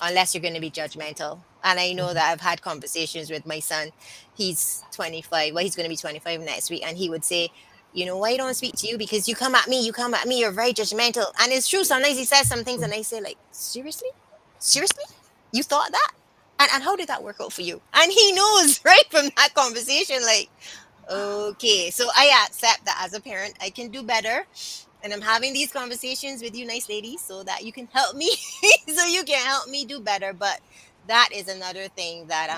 S1: unless you're going to be judgmental. And I know that I've had conversations with my son. He's 25. Well, he's going to be 25 next week. And he would say, why I don't speak to you? Because you come at me, you're very judgmental. And it's true. Sometimes he says some things and I say, like, seriously? Seriously? You thought that? And how did that work out for you? And he knows right from that conversation, like, okay, so I accept that as a parent, I can do better. And I'm having these conversations with you, nice ladies, so that you can help me, so you can help me do better. But that is another thing that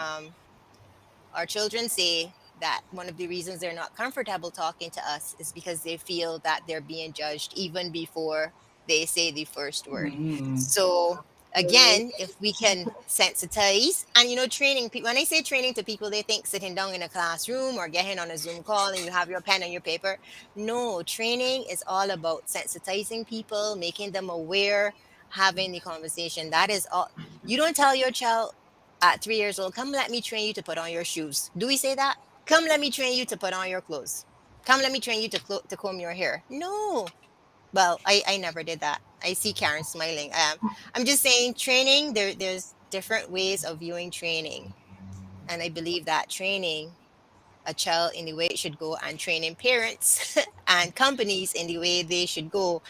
S1: our children say, that one of the reasons they're not comfortable talking to us is because they feel that they're being judged even before they say the first word.
S2: Mm.
S1: So again, if we can sensitize and training people, when I say training to people, they think sitting down in a classroom or getting on a Zoom call and you have your pen and your paper. No, training is all about sensitizing people, making them aware, having the conversation. That is all. You don't tell your child at 3 years old, come let me train you to put on your shoes. Do we say that? Come let me train you to put on your clothes. Come let me train you to comb your hair. No. Well, I never did that. I see Karen smiling. I'm just saying training, there's different ways of viewing training. And I believe that training a child in the way it should go and training parents and companies in the way they should go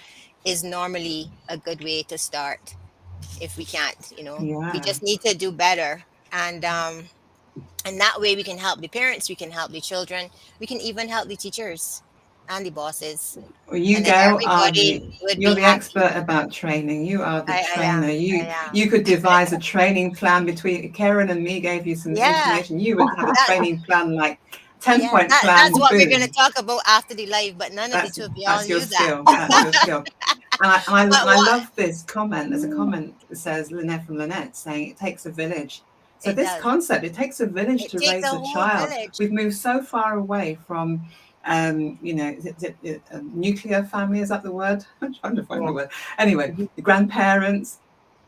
S1: is normally a good way to start. If we can't, we
S2: Yeah.
S1: just need to do better. And that way we can help the parents, we can help the children, we can even help the teachers and the bosses.
S2: Well, you,
S1: And then
S2: Gail, are
S1: everybody would
S2: you're
S1: be
S2: the
S1: happy.
S2: expert about training. You are the
S1: I am.
S2: trainer.
S1: I
S2: You
S1: am.
S2: could devise a training plan between Kerren and me. Gave you some
S1: Yeah.
S2: information. You would have a
S1: That
S2: training plan, like
S1: yeah,
S2: 10-point
S1: that's
S2: plan.
S1: what we're gonna
S2: Boom.
S1: talk about after the live, but none of the two of y'all
S2: That's your
S1: knew that.
S2: skill. That's your skill. And
S1: But
S2: I
S1: what
S2: love this comment. There's a comment that says Lynette from Lynette saying it takes a village. So
S1: it
S2: this
S1: does.
S2: concept, it takes a village
S1: It
S2: to
S1: takes a
S2: raise a
S1: whole
S2: child.
S1: village.
S2: We've moved so far away from, is it a nuclear family? Is that the word? I'm trying to find
S3: Yeah.
S2: the word. Anyway, your grandparents,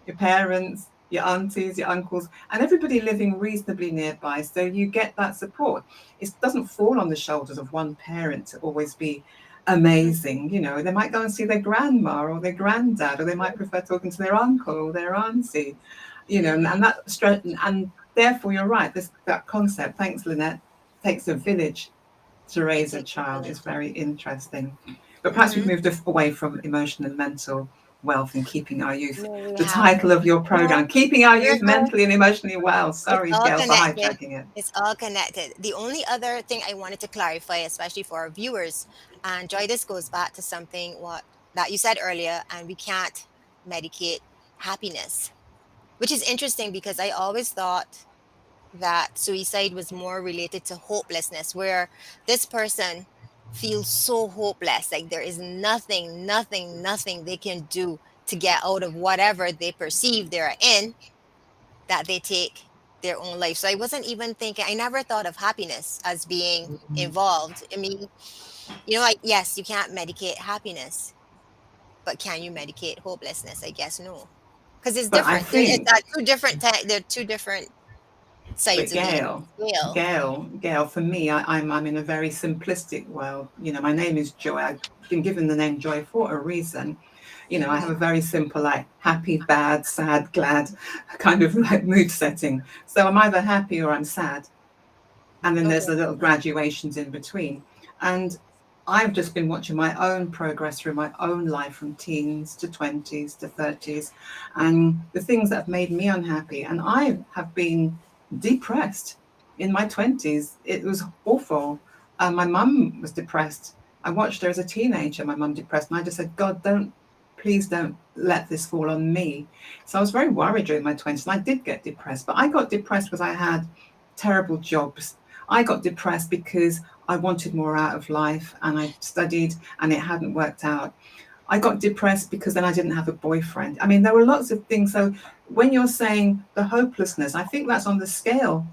S2: your parents, your aunties, your uncles, and everybody living reasonably nearby. So you get that support. It doesn't fall on the shoulders of one parent to always be amazing. They might go and see their grandma or their granddad, or they might prefer talking to their uncle or their auntie.
S1: Mm-hmm.
S2: And that strength, and therefore you're right. That concept. Thanks, Lynette. Takes a village to
S1: It
S2: raise a
S1: takes a
S2: child is
S1: village.
S2: very interesting. But perhaps we've
S1: Mm-hmm.
S2: moved away from emotional and mental wealth and keeping our youth.
S1: No, we
S2: The
S1: have.
S2: title of your
S1: No,
S2: program, Keeping Our
S1: we're
S2: Youth Mentally and Emotionally Well.
S1: It's
S2: Sorry,
S1: all
S2: Gail, for
S1: connected.
S2: hijacking it.
S1: It's all connected. The only other thing I wanted to clarify, especially for our viewers, and Joy, this goes back to something what that you said earlier, and we can't medicate happiness, which is interesting because I always thought that suicide was more related to hopelessness, where this person feels so hopeless, like there is nothing, nothing, nothing they can do to get out of whatever they perceive they're in, that they take their own life. So I wasn't even thinking, I never thought of happiness as being involved. I mean, yes, you can't medicate happiness, but can you medicate hopelessness? I guess no. Because it's
S2: But I
S1: different. It's
S2: think,
S1: two different they're two different
S2: but
S1: sides of the scale.
S2: Gail, for me, I'm in a very simplistic world. My name is Joy. I've been given the name Joy for a reason. I have a very simple, like happy, bad, sad, glad kind of like mood setting. So I'm either happy or I'm sad. And then there's
S1: Okay.
S2: the little graduations in between. And I've just been watching my own progress through my own life from teens to 20s to 30s and the things that have made me unhappy. And I have been depressed in my 20s. It was awful. My mum was depressed. I watched her as a teenager, my mum depressed, and I just said, God, please don't let this fall on me. So I was very worried during my 20s, and I did get depressed. But I got depressed because I had terrible jobs. I got depressed because I wanted more out of life and I studied and it hadn't worked out. I got depressed because then I didn't have a boyfriend. I mean, there were lots of things. So when you're saying the hopelessness, I think that's on the scale.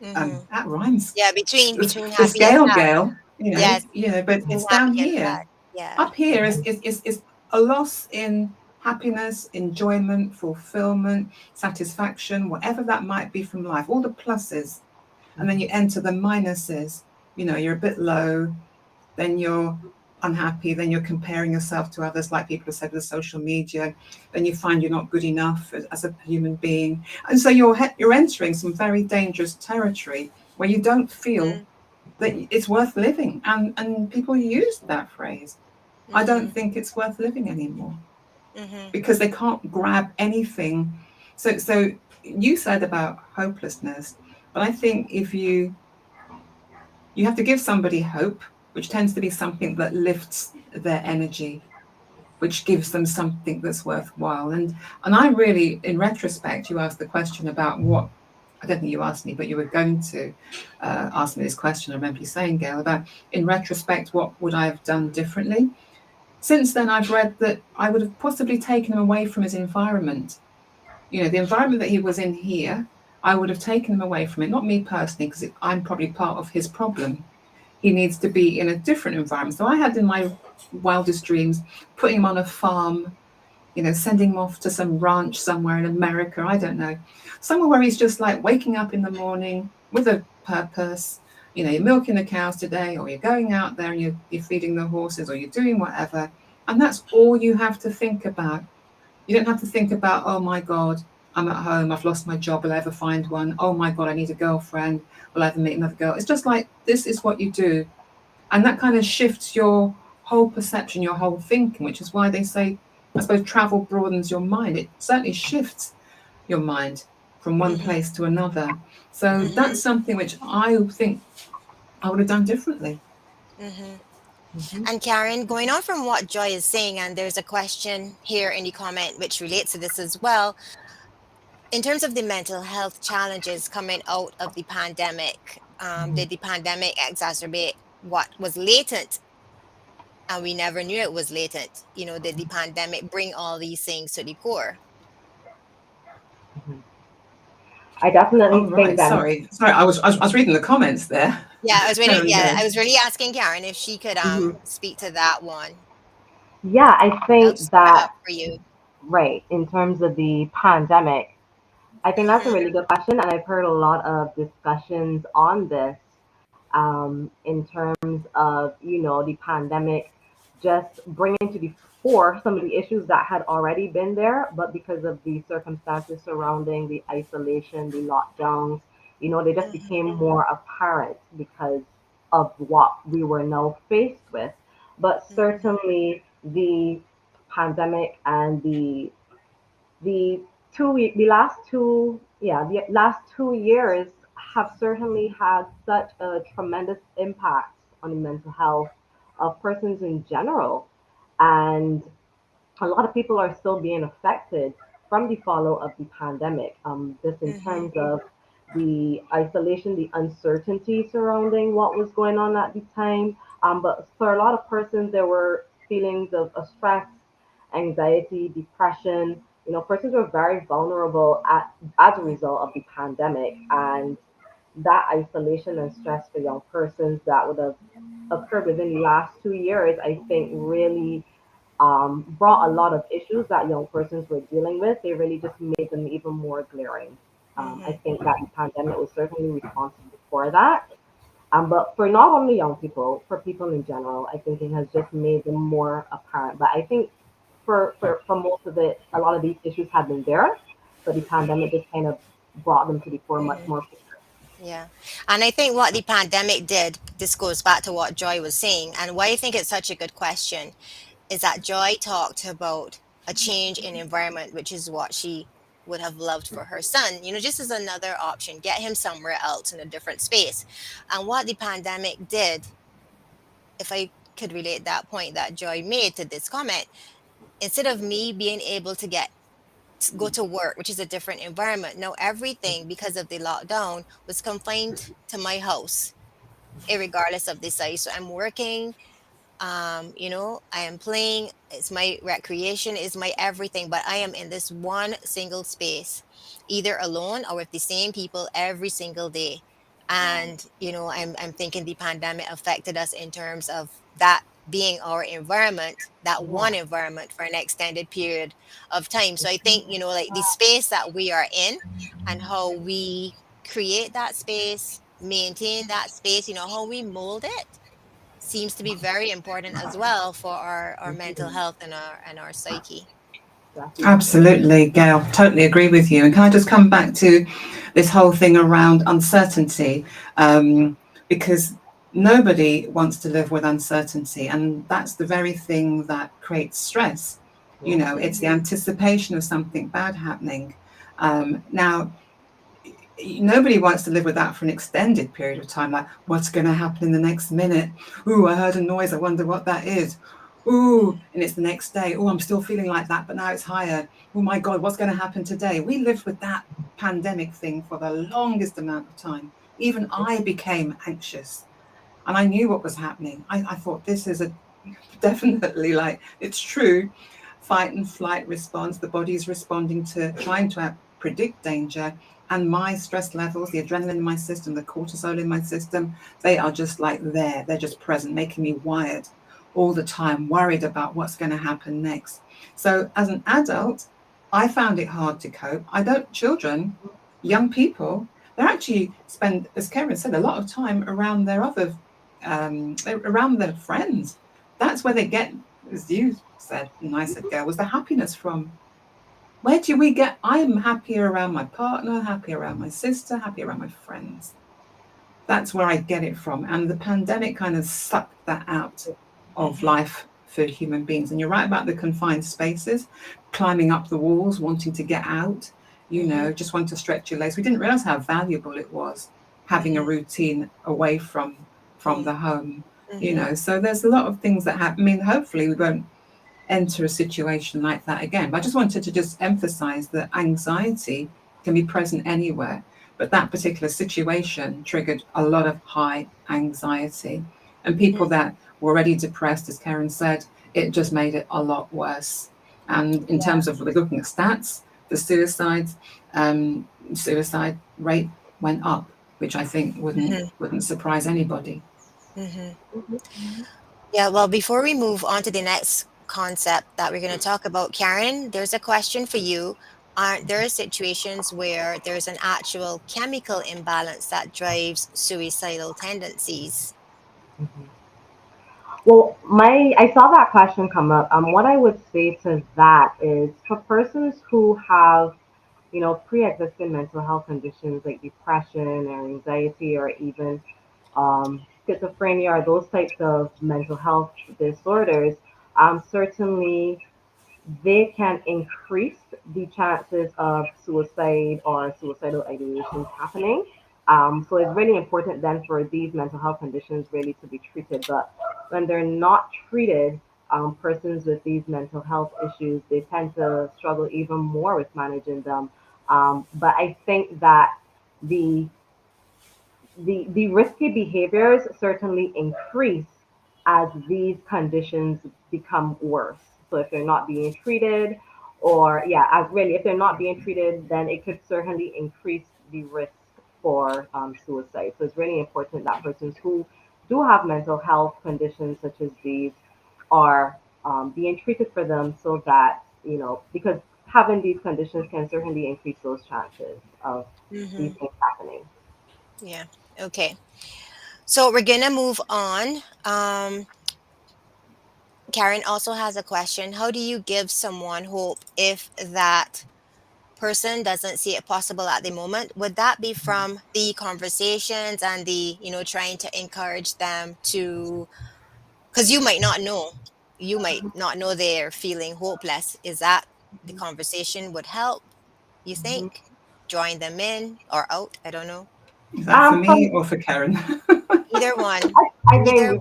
S1: Mm-hmm.
S2: That rhymes.
S1: Yeah, between
S2: The
S1: happy and
S2: scale,
S1: sad.
S2: Gail,
S1: Yes,
S2: but
S1: between
S2: it's down
S1: happy and sad.
S2: here.
S1: Yeah.
S2: Up here is a loss in happiness, enjoyment, fulfillment, satisfaction, whatever that might be from life, all the pluses. And then you enter the minuses. You're a bit low, then you're unhappy, then you're comparing yourself to others, like people have said with social media, then you find you're not good enough as a human being. And so you're entering some very dangerous territory where you don't feel
S1: Mm-hmm.
S2: that it's worth living. And people use that phrase. I don't
S1: Mm-hmm.
S2: think it's worth living anymore
S1: Mm-hmm.
S2: because they can't grab anything. So you said about hopelessness, but I think if you have to give somebody hope, which tends to be something that lifts their energy, which gives them something that's worthwhile. And I really, in retrospect, you asked the question about what, I don't think you asked me, but you were going to ask me this question. I remember you saying, Gail, about in retrospect, what would I have done differently? Since then, I've read that I would have possibly taken him away from his environment. The environment that he was in here, I would have taken him away from it, not me personally, because I'm probably part of his problem. He needs to be in a different environment. So I had in my wildest dreams putting him on a farm, sending him off to some ranch somewhere in America, I don't know, somewhere where he's just like waking up in the morning with a purpose. You're milking the cows today, or you're going out there and you're feeding the horses, or you're doing whatever. And that's all you have to think about. You don't have to think about, oh my God, I'm at home, I've lost my job, will I ever find one? Oh my God, I need a girlfriend, will I ever meet another girl? It's just like, this is what you do. And that kind of shifts your whole perception, your whole thinking, which is why they say, I suppose, travel broadens your mind. It certainly shifts your mind from one
S1: Mm-hmm.
S2: place to another. So
S1: Mm-hmm.
S2: that's something which I think I would have done differently.
S1: Mm-hmm.
S3: Mhm.
S1: And Karen, going on from what Joy is saying, and there's a question here in the comment which relates to this as well. In terms of the mental health challenges coming out of the pandemic,
S3: Mhm.
S1: did the pandemic exacerbate what was latent and we never knew it was latent? Did the pandemic bring all these things to the core?
S3: Mhm. I
S2: Oh,
S3: definitely think
S2: right.
S3: that.
S2: Sorry. I was reading the comments there.
S1: Yeah, I was waiting.
S2: Carry on,
S1: Yeah,
S2: Gail.
S1: I was really asking Karen if she could
S3: Mhm.
S1: speak to that one.
S3: Yeah, I
S1: I'll
S3: think
S1: just sum it
S3: that,
S1: up for you.
S3: right, in terms of the pandemic, I think that's a
S1: Mhm.
S3: really good question, and I've heard a lot of discussions on this in terms of, the pandemic just bringing to the fore some of the issues that had already been there, but because of the circumstances surrounding the isolation, the lockdowns, they just
S1: Mhm.
S3: became more apparent because of what we were now faced with. But
S1: Mhm.
S3: certainly the pandemic and the last 2 years have certainly had such a tremendous impact on the mental health of persons in general, and a lot of people are still being affected from the follow of the pandemic. Just in
S1: Mhm.
S3: terms of the isolation, the uncertainty surrounding what was going on at the time. But for a lot of persons, there were feelings of stress, anxiety, depression. Persons were very vulnerable as a result of the pandemic, and that isolation and stress for young persons that would have occurred within the last 2 years, I think really brought a lot of issues that young persons were dealing with. They really just made them even more glaring. I
S1: Mhm.
S3: think that the pandemic was certainly responsible for that. But for not only young people, for people in general, I think it has just made them more apparent. But I think for most of it, a lot of these issues have been there, but the pandemic just kind of brought them to the fore much
S1: Mhm.
S3: more quicker.
S1: Yeah. And I think what the pandemic did, this goes back to what Joy was saying, and why I think it's such a good question is that Joy talked about a change in environment, which is what she would have loved for her son, just as another option, get him somewhere else in a different space. And what the pandemic did, if I could relate that point that Joy made to this comment, instead of me being able to go to work, which is a different environment, now everything because of the lockdown was confined to my house, regardless of the size. So I'm working, I am playing, it's my recreation, is my everything, but I am in this one single space, either alone or with the same people every single day.
S3: Wow.
S1: And I'm thinking the pandemic affected us in terms of that being our environment, that
S3: Yeah.
S1: one environment for an extended period of time. So I think, like the space that we are in and how we create that space, maintain that space, how we mold it seems to be very important as well for our mental health and our psyche.
S3: Definitely.
S2: Absolutely, Gail. Totally agree with you. And can I just come back to this whole thing around uncertainty? Because nobody wants to live with uncertainty, and that's the very thing that creates stress.
S3: Yeah.
S2: It's the anticipation of something bad happening. Now, nobody wants to live with that for an extended period of time. Like, what's going to happen in the next minute? Ooh, I heard a noise. I wonder what that is. Ooh, and it's the next day. Oh, I'm still feeling like that, but now it's higher. Oh my God, what's going to happen today? We lived with that pandemic thing for the longest amount of time. Even I became anxious and I knew what was happening. I thought this is a definitely, like, it's true, fight and flight response. The body's responding to trying to predict danger. And my stress levels, the adrenaline in my system, the cortisol in my system, they are just like there. They're just present, making me wired all the time, worried about what's going to happen next. So as an adult, I found it hard to cope. I don't, children, young people, they actually spend, as Kerren said, a lot of time around their around their friends. That's where they get, as you said, and I said, Gail, was the happiness from. Where do we get? I'm happier around my partner, happy around my sister, happy around my friends. That's where I get it from. And the pandemic kind of sucked that out of
S1: Hmm.
S2: life for human beings. And you're right about the confined spaces, climbing up the walls, wanting to get out,
S1: Hmm.
S2: just want to stretch your legs. We didn't realize how valuable it was having a
S1: Hmm.
S2: routine away from
S1: Home.
S2: the home.
S1: Hmm.
S2: So there's a lot of things that happen. I mean, hopefully we won't enter a situation like that again. But I just wanted to just emphasize that anxiety can be present anywhere. But that particular situation triggered a lot of high anxiety. And people that were already depressed, as Kerren said, it just made it a lot worse. And in terms of looking at stats, the suicide rate went up, which I think
S1: Hmm.
S2: wouldn't surprise anybody.
S1: Hmm.
S3: Mhm.
S1: Yeah, well, before we move on to the next concept that we're going to talk about, Karen, there's a question for you. Aren't there situations where there's an actual chemical imbalance that drives suicidal tendencies?
S3: Mhm. Well, I saw that question come up. What I would say to that is for persons who have, pre-existing mental health conditions like depression or anxiety or even schizophrenia or those types of mental health disorders, certainly they can increase the chances of suicide or suicidal ideations happening. So it's really important then for these mental health conditions really to be treated. But when they're not treated, persons with these mental health issues, they tend to struggle even more with managing them. But I think that the the risky behaviors certainly increase as these conditions become worse. So if they're not being treated, or yeah, as really if they're not being treated, then it could certainly increase the risk for suicide. So it's really important that persons who do have mental health conditions such as these are being treated for them so that, because having these conditions can certainly increase those chances of these
S1: Hmm.
S3: things happening.
S1: Yeah. Okay. So we're gonna move on. Karen also has a question. How do you give someone hope if that person doesn't see it possible at the moment, would that be from the conversations and the, trying to encourage them to, because you might not know they're feeling hopeless. Is that the conversation would help, you
S3: Mhm.
S1: think? Drawing them in or out? I don't know.
S2: Is that for me
S3: Some
S2: or for Kerren?
S1: Either one.
S3: I think
S1: Either
S3: we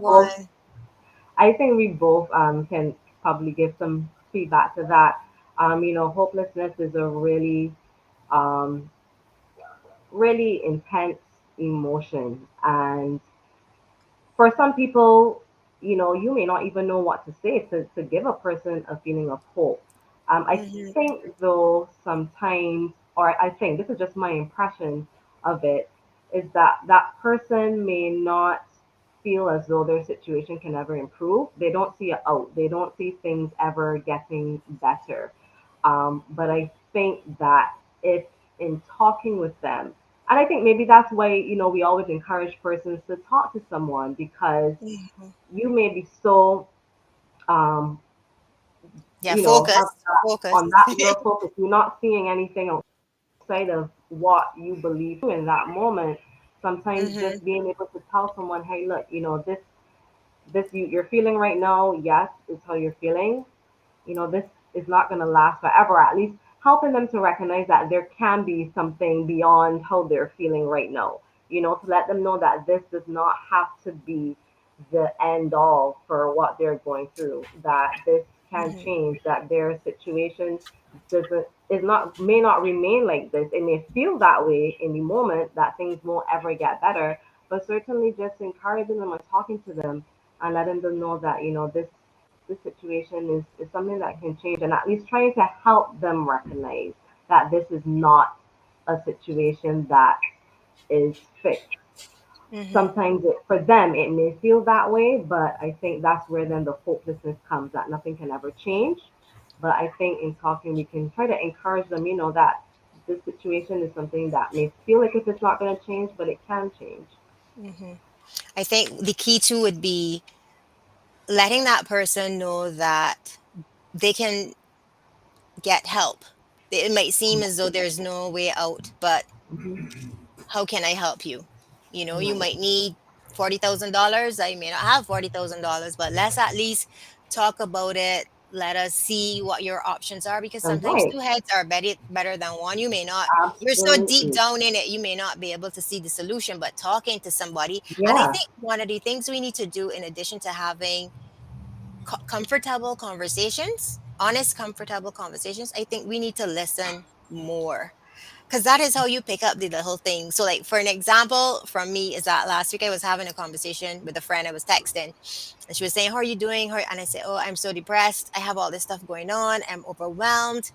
S3: both
S1: one.
S3: can probably give some feedback to that. Hopelessness is a um, really intense emotion, and for some people, you may not even know what to say to give a person a feeling of hope. I
S1: Mm-hmm.
S3: think, though, sometimes, or I think this is just my impression of it, is that that person may not feel as though their situation can ever improve. They don't see it out, they don't see things ever getting better. But I think that if in talking with them, and I think maybe that's why, we always encourage persons to talk to someone, because
S1: Mm-hmm.
S3: you may be so, um,
S1: Yeah,
S3: have
S1: focus.
S3: that,
S1: Focus.
S3: on that, you're focused, you're not seeing anything outside of what you believe in that moment. Sometimes
S1: Mm-hmm.
S3: just being able to tell someone, hey, look, this you're feeling right now, yes, is how you're feeling. This is not going to last forever. At least helping them to recognize that there can be something beyond how they're feeling right now. To let them know that this does not have to be the end all for what they're going through, that this can
S1: Mm-hmm.
S3: change, that their situation doesn't is not may not remain like this. It may feel that way in the moment, that things won't ever get better, but certainly just encouraging them and talking to them and letting them know that this situation is something that can change, and at least trying to help them recognize that this is not a situation that is fixed.
S1: Mm-hmm.
S3: Sometimes for them it may feel that way, but I think that's where then the hopelessness comes, that nothing can ever change. But I think in talking we can try to encourage them, that this situation is something that may feel like if it's not going to change, but it can change.
S1: Mm-hmm. I think the key too would be letting that person know that they can get help. It might seem as though there's no way out, but
S3: Hmm.
S1: how can I help you? You
S3: Right.
S1: might need $40,000. I may not have $40,000, but let's at least talk about it. Let us see what your options are, because
S3: That's
S1: sometimes
S3: right.
S1: two heads are better than one. You may not, you're so deep
S3: Absolutely.
S1: down in it, you may not be able to see the solution, but talking to somebody. And I
S3: Yeah.
S1: think one of the things we need to do, in addition to having comfortable conversations, honest, comfortable conversations, I think we need to listen more, because that is how you pick up the little things. So, like for an example from me, is that last week I was having a conversation with a friend. I was texting, and she was saying, "How are you doing?" And I said, "Oh, I'm so depressed. I have all this stuff going on. I'm overwhelmed."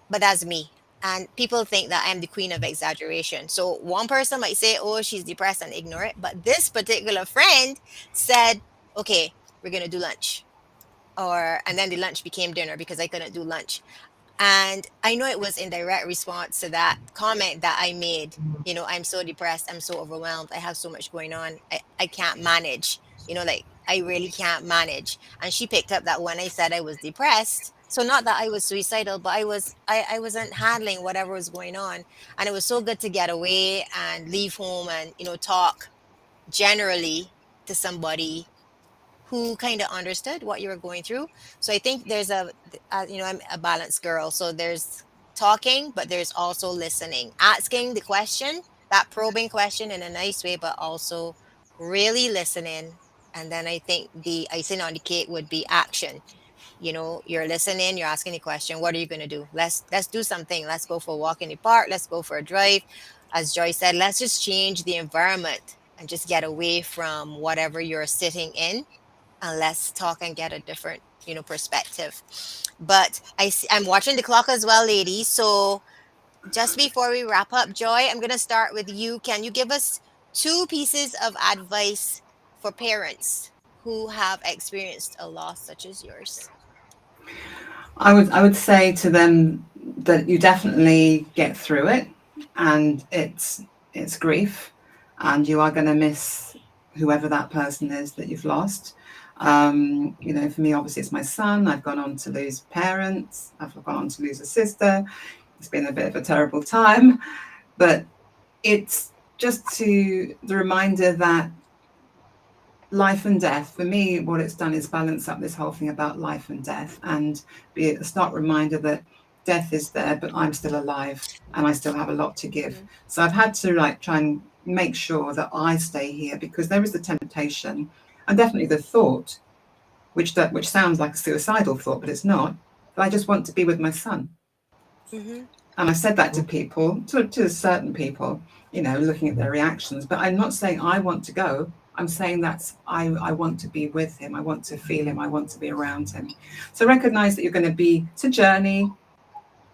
S1: But that's me. And people think that I'm the queen of exaggeration. So one person might say, "Oh, she's depressed," and ignore it. But this particular friend said, "Okay, we're gonna do lunch." And then the lunch became dinner because I couldn't do lunch. And I know it was in direct response to that comment that I made. I'm so depressed. I'm so overwhelmed. I have so much going on. I can't manage. Like I really can't manage. And she picked up that when I said I was depressed, so not that I was suicidal, but I wasn't handling whatever was going on. And it was so good to get away and leave home and, talk generally to somebody who kind of understood what you were going through. So I think there's I'm a balanced girl. So there's talking, but there's also listening, asking the question, that probing question in a nice way, but also really listening. And then I think the icing on the cake would be action. You're listening, you're asking the question, what are you going to do? Let's do something. Let's go for a walk in the park. Let's go for a drive. As Joy said, let's just change the environment and just get away from whatever you're sitting in, and let's talk and get a different perspective. But I'm watching the clock as well, ladies. So just before we wrap up, Joy, I'm going to start with you. Can you give us two pieces of advice for parents who have experienced a loss such as yours?
S2: I would say to them that you definitely get through it, and it's grief, and you are going to miss whoever that person is that you've lost. For me, obviously, it's my son. I've gone on to lose parents. I've gone on to lose a sister. It's been a bit of a terrible time, but it's just the reminder that life and death, for me, what it's done is balance up this whole thing about life and death, and be a stark reminder that death is there, but I'm still alive and I still have a lot to give.
S1: Mhm.
S2: So I've had to like try and make sure that I stay here, because there is the temptation and definitely the thought, which sounds like a suicidal thought, but it's not, that I just want to be with my son.
S1: Mhm.
S2: And I said that to people, to certain people, looking at their reactions. But I'm not saying I want to go. I'm saying that I want to be with him. I want to feel him. I want to be around him. So recognize that you're going to be, it's a journey,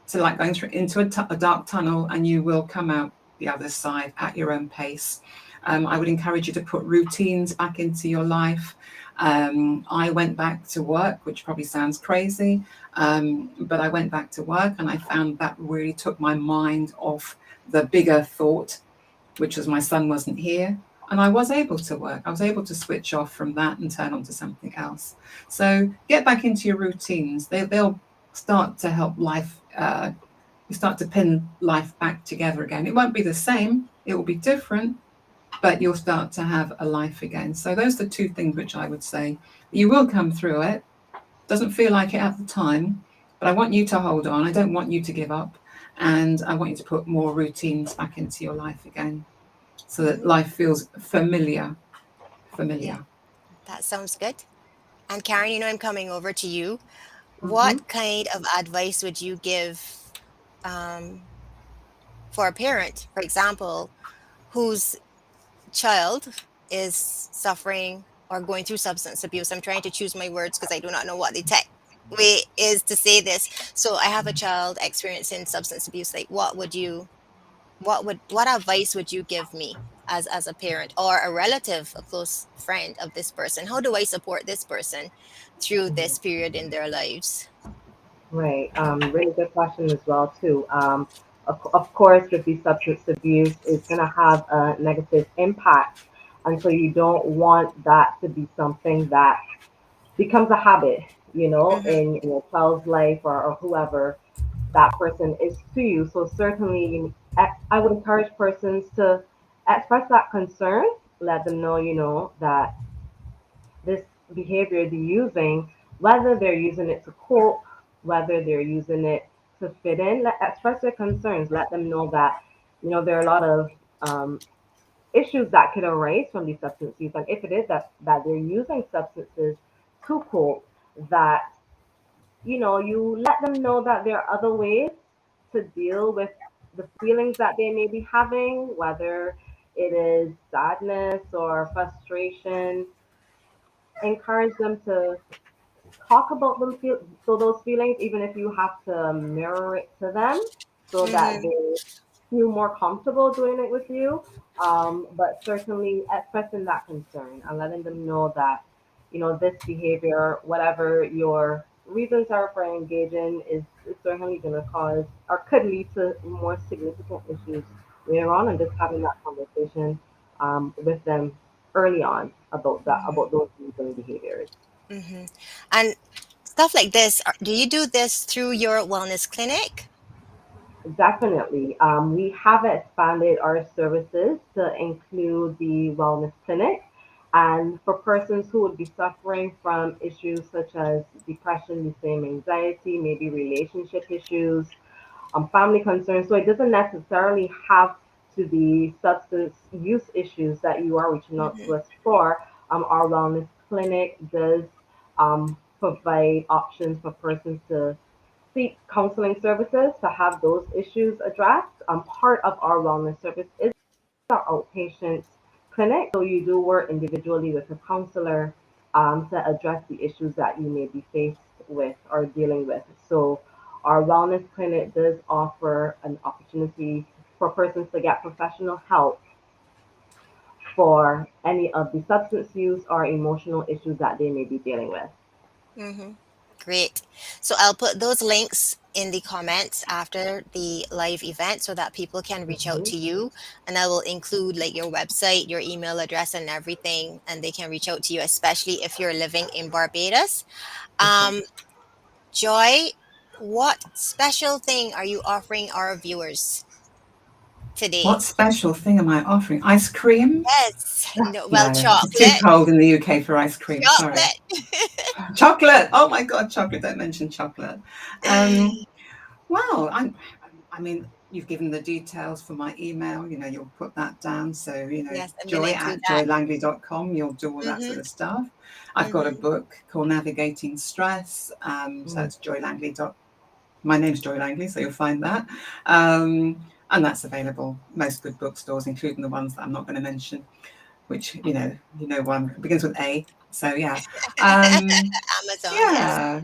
S2: to like going through into a dark tunnel, and you will come out the other side at your own pace. I would encourage you to put routines back into your life. I went back to work, which probably sounds crazy, but I went back to work, and I found that really took my mind off the bigger thought, which was my son wasn't here. And I was able to work. I was able to switch off from that and turn on to something else. So get back into your routines. They'll start to help life. You start to pin life back together again. It won't be the same. It will be different, but you'll start to have a life again. So those are the two things which I would say. You will come through it. Doesn't feel like it at the time, but I want you to hold on. I don't want you to give up. And I want you to put more routines back into your life again, so that
S1: Mhm.
S2: life feels familiar.
S1: Yeah,
S2: Familiar.
S1: that sounds good. And Karen, I'm coming over to you.
S3: Mm-hmm.
S1: What kind of advice would you give um, for a parent, for example, whose child is suffering or going through substance abuse? I'm trying to choose my words because I do not know what the tech way is to say this. So I have a child experiencing substance abuse. Like, what advice would you give me as a parent or a relative, a close friend of this person? How do I support this person through this period in their lives?
S3: Right. Really good question as well too. Of course, with the substance abuse, it's going to have a negative impact, and so you don't want that to be something that becomes a habit,
S1: Mm-hmm,
S3: in your child's life, or whoever that person is to you. So certainly, I would encourage persons to express that concern, let them know, that this behavior they're using, whether they're using it to cope, whether they're using it to fit in, express their concerns. Let them know that, there are a lot of issues that could arise from these substance use. And if it is that they're using substances to cope, that, you let them know that there are other ways to deal with the feelings that they may be having, whether it is sadness or frustration. Encourage them to talk about so those feelings, even if you have to mirror it to them, so that
S1: mm-hmm,
S3: they feel more comfortable doing it with you. But certainly expressing that concern and letting them know that, this behavior, whatever your reasons are for engaging, is certainly going to cause or could lead to more significant issues later on, and just having that conversation with them early on about those reason behaviors.
S1: mm-hmm. And stuff like this, do you do this through your wellness clinic?
S3: Definitely. We have expanded our services to include the wellness clinic. And for persons who would be suffering from issues such as depression, the same anxiety, maybe relationship issues, family concerns. So it doesn't necessarily have to be substance use issues that you are reaching out
S1: Mm-hmm,
S3: to us for. Our wellness clinic does provide options for persons to seek counseling services to have those issues addressed. Part of our wellness service is our outpatient clinic. So you do work individually with a counselor to address the issues that you may be faced with or dealing with. So our wellness clinic does offer an opportunity for persons to get professional help for any of the substance use or emotional issues that they may be dealing with.
S1: mm-hmm. Great. So I'll put those links in the comments after the live event so that people can reach out
S3: Mhm.
S1: to you. And I will include like your website, your email address, and everything. And they can reach out to you, especially if you're living in Barbados.
S3: Mhm.
S1: Um, Joy, What special thing are you offering our viewers
S2: What
S1: today?
S2: special thing am I offering? Ice cream?
S1: Yes. No, well,
S2: No, it's too
S1: chocolate.
S2: cold in the UK for ice cream. Sorry.
S1: Chocolate.
S2: Chocolate. Oh my God, chocolate. Don't mention chocolate. Um, well, I mean, you've given the details for my email. You'll put that down. So,
S1: Yes, I'm going to
S2: joy
S1: include
S2: at
S1: that.
S2: joylangley.com. You'll do all that
S1: Mm-hmm.
S2: sort of stuff. I've got a
S1: Mm-hmm.
S2: book called Navigating Stress. So
S3: Mm.
S2: it's joylangley.com. My name's Joy Langley, so you'll find that. And that's available most good bookstores, including the ones that I'm not going to mention, which one begins with A. So um,
S1: Amazon, yes.
S2: yeah.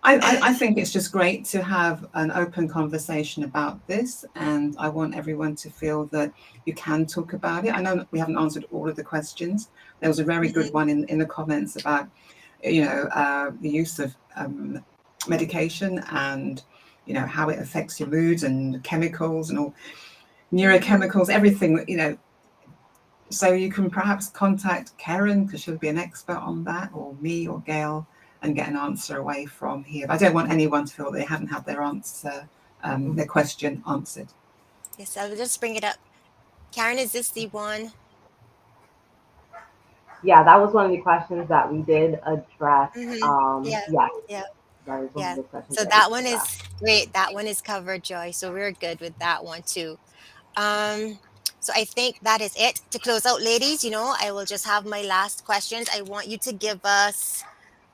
S2: I think it's just great to have an open conversation about this, and I want everyone to feel that you can talk about it. I know we haven't answered all of the questions. There was a very good
S1: Mm-hmm.
S2: one in the comments about the use of medication, and how it affects your mood and chemicals and all
S1: Mm-hmm.
S2: neurochemicals, everything. So you can perhaps contact Kerren, because she'll be an expert on that, or me or Gail, and get an answer away from here. But I don't want anyone to feel they haven't had their answer, their
S3: Mhm.
S2: question answered.
S1: Yes, I'll just bring it up. Karen, is this the one?
S3: Yeah, that was one of the questions that we did address.
S1: Mm-hmm. Yeah,
S3: Yes,
S1: yeah,
S3: that is one of
S1: yeah.
S3: the questions
S1: So
S3: that we
S1: that
S3: did
S1: one
S3: address.
S1: is great. That one is covered, Joy. So we're good with that one too. Um, so I think that is it. To close out, ladies, I will just have my last questions. I want you to give us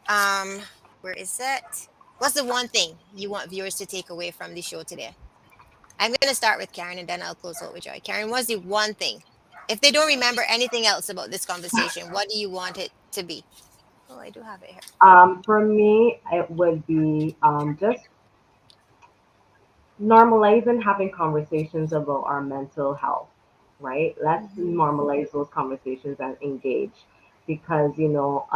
S1: um where is it? What's the one thing you want viewers to take away from the show today? I'm gonna start with Karen and then I'll close out with Joy. Karen, what's the one thing? If they don't remember anything else about this conversation, what do you want it to be? Oh, I do have it here.
S3: For me, it would be just normalizing having conversations about our mental health, right? Let's
S1: Mm-hmm.
S3: normalize those conversations and engage because, a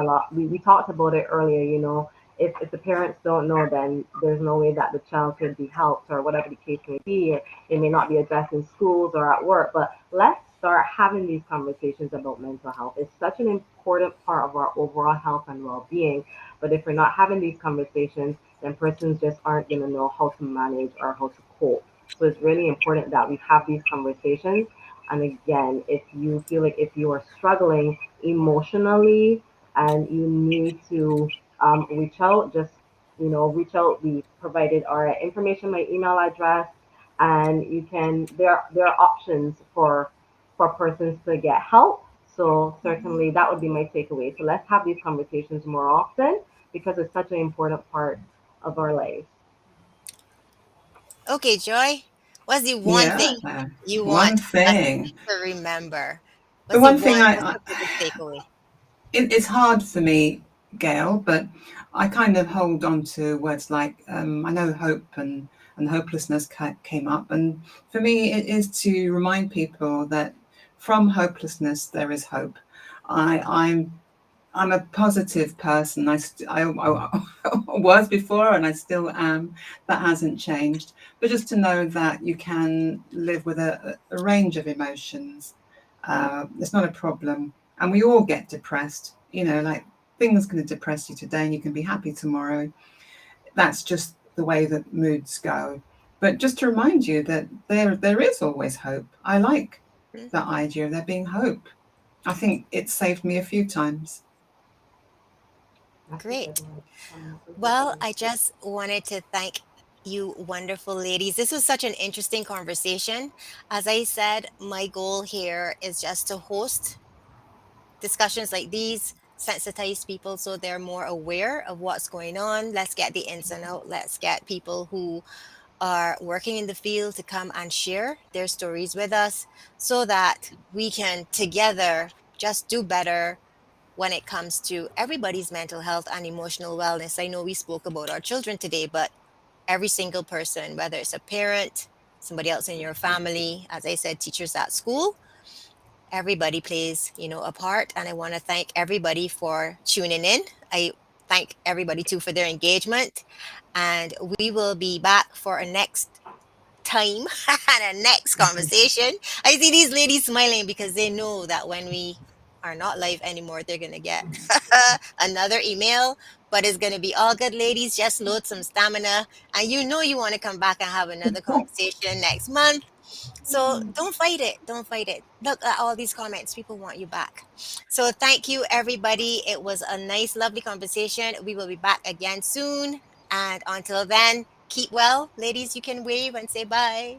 S3: lot, we talked about it earlier, if the parents don't know, then there's no way that the child could be helped or whatever the case may be. It may not be addressed in schools or at work, but let's start having these conversations about mental health. It's such an important part of our overall health and well-being. But if we're not having these conversations, then persons just aren't going to know how to manage or how to cope. So it's really important that we have these conversations. And again, if you feel like if you are struggling emotionally and you need to reach out, just reach out. We provided our information, my email address, and you can. There are options for persons to get help. So
S1: Mm-hmm.
S3: certainly that would be my takeaway. So let's have these conversations more often because it's such an important part of our lives.
S1: Okay, Joy. What's the one thing
S2: Yeah,
S1: you
S2: one
S1: want us
S2: thing.
S1: to remember?
S2: The
S1: What's
S2: one thing
S1: what's
S2: I
S1: the biggest takeaway?
S2: it's hard for me, Gail, but I kind of hold on to words like I know hope and hopelessness came up, and for me, it is to remind people that from hopelessness there is hope. I'm a positive person. I was before, and I still am. That hasn't changed. But just to know that you can live with a range of emotions, it's not a problem. And we all get depressed. Like things can depress you today, and you can be happy tomorrow. That's just the way that moods go. But just to remind you that there is always hope. I like
S1: Hmm.
S2: that idea of there being hope. I think it saved me a few times.
S3: That's a good
S1: Great.
S3: one. That's a good
S1: Well,
S3: one.
S1: I just wanted to thank you, wonderful ladies. This was such an interesting conversation. As I said, my goal here is just to host discussions like these, sensitize people so they're more aware of what's going on. Let's get the ins and out. Let's get people who are working in the field to come and share their stories with us so that we can together just do better when it comes to everybody's mental health and emotional wellness. I know we spoke about our children today, but every single person, whether it's a parent, somebody else in your family, as I said, teachers at school, everybody plays, a part. And I want to thank everybody for tuning in. I thank everybody too for their engagement. And we will be back for a next time and a next conversation. I see these ladies smiling because they know that when we are not live anymore, they're going to get another email, but it's going to be all good, ladies. Just load some stamina. And you know you want to come back and have another conversation next month. So don't fight it. Don't fight it. Look at all these comments. People want you back. So thank you, everybody. It was a nice, lovely conversation. We will be back again soon. And until then, keep well. Ladies, you can wave and say bye.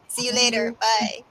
S1: See you later. Bye.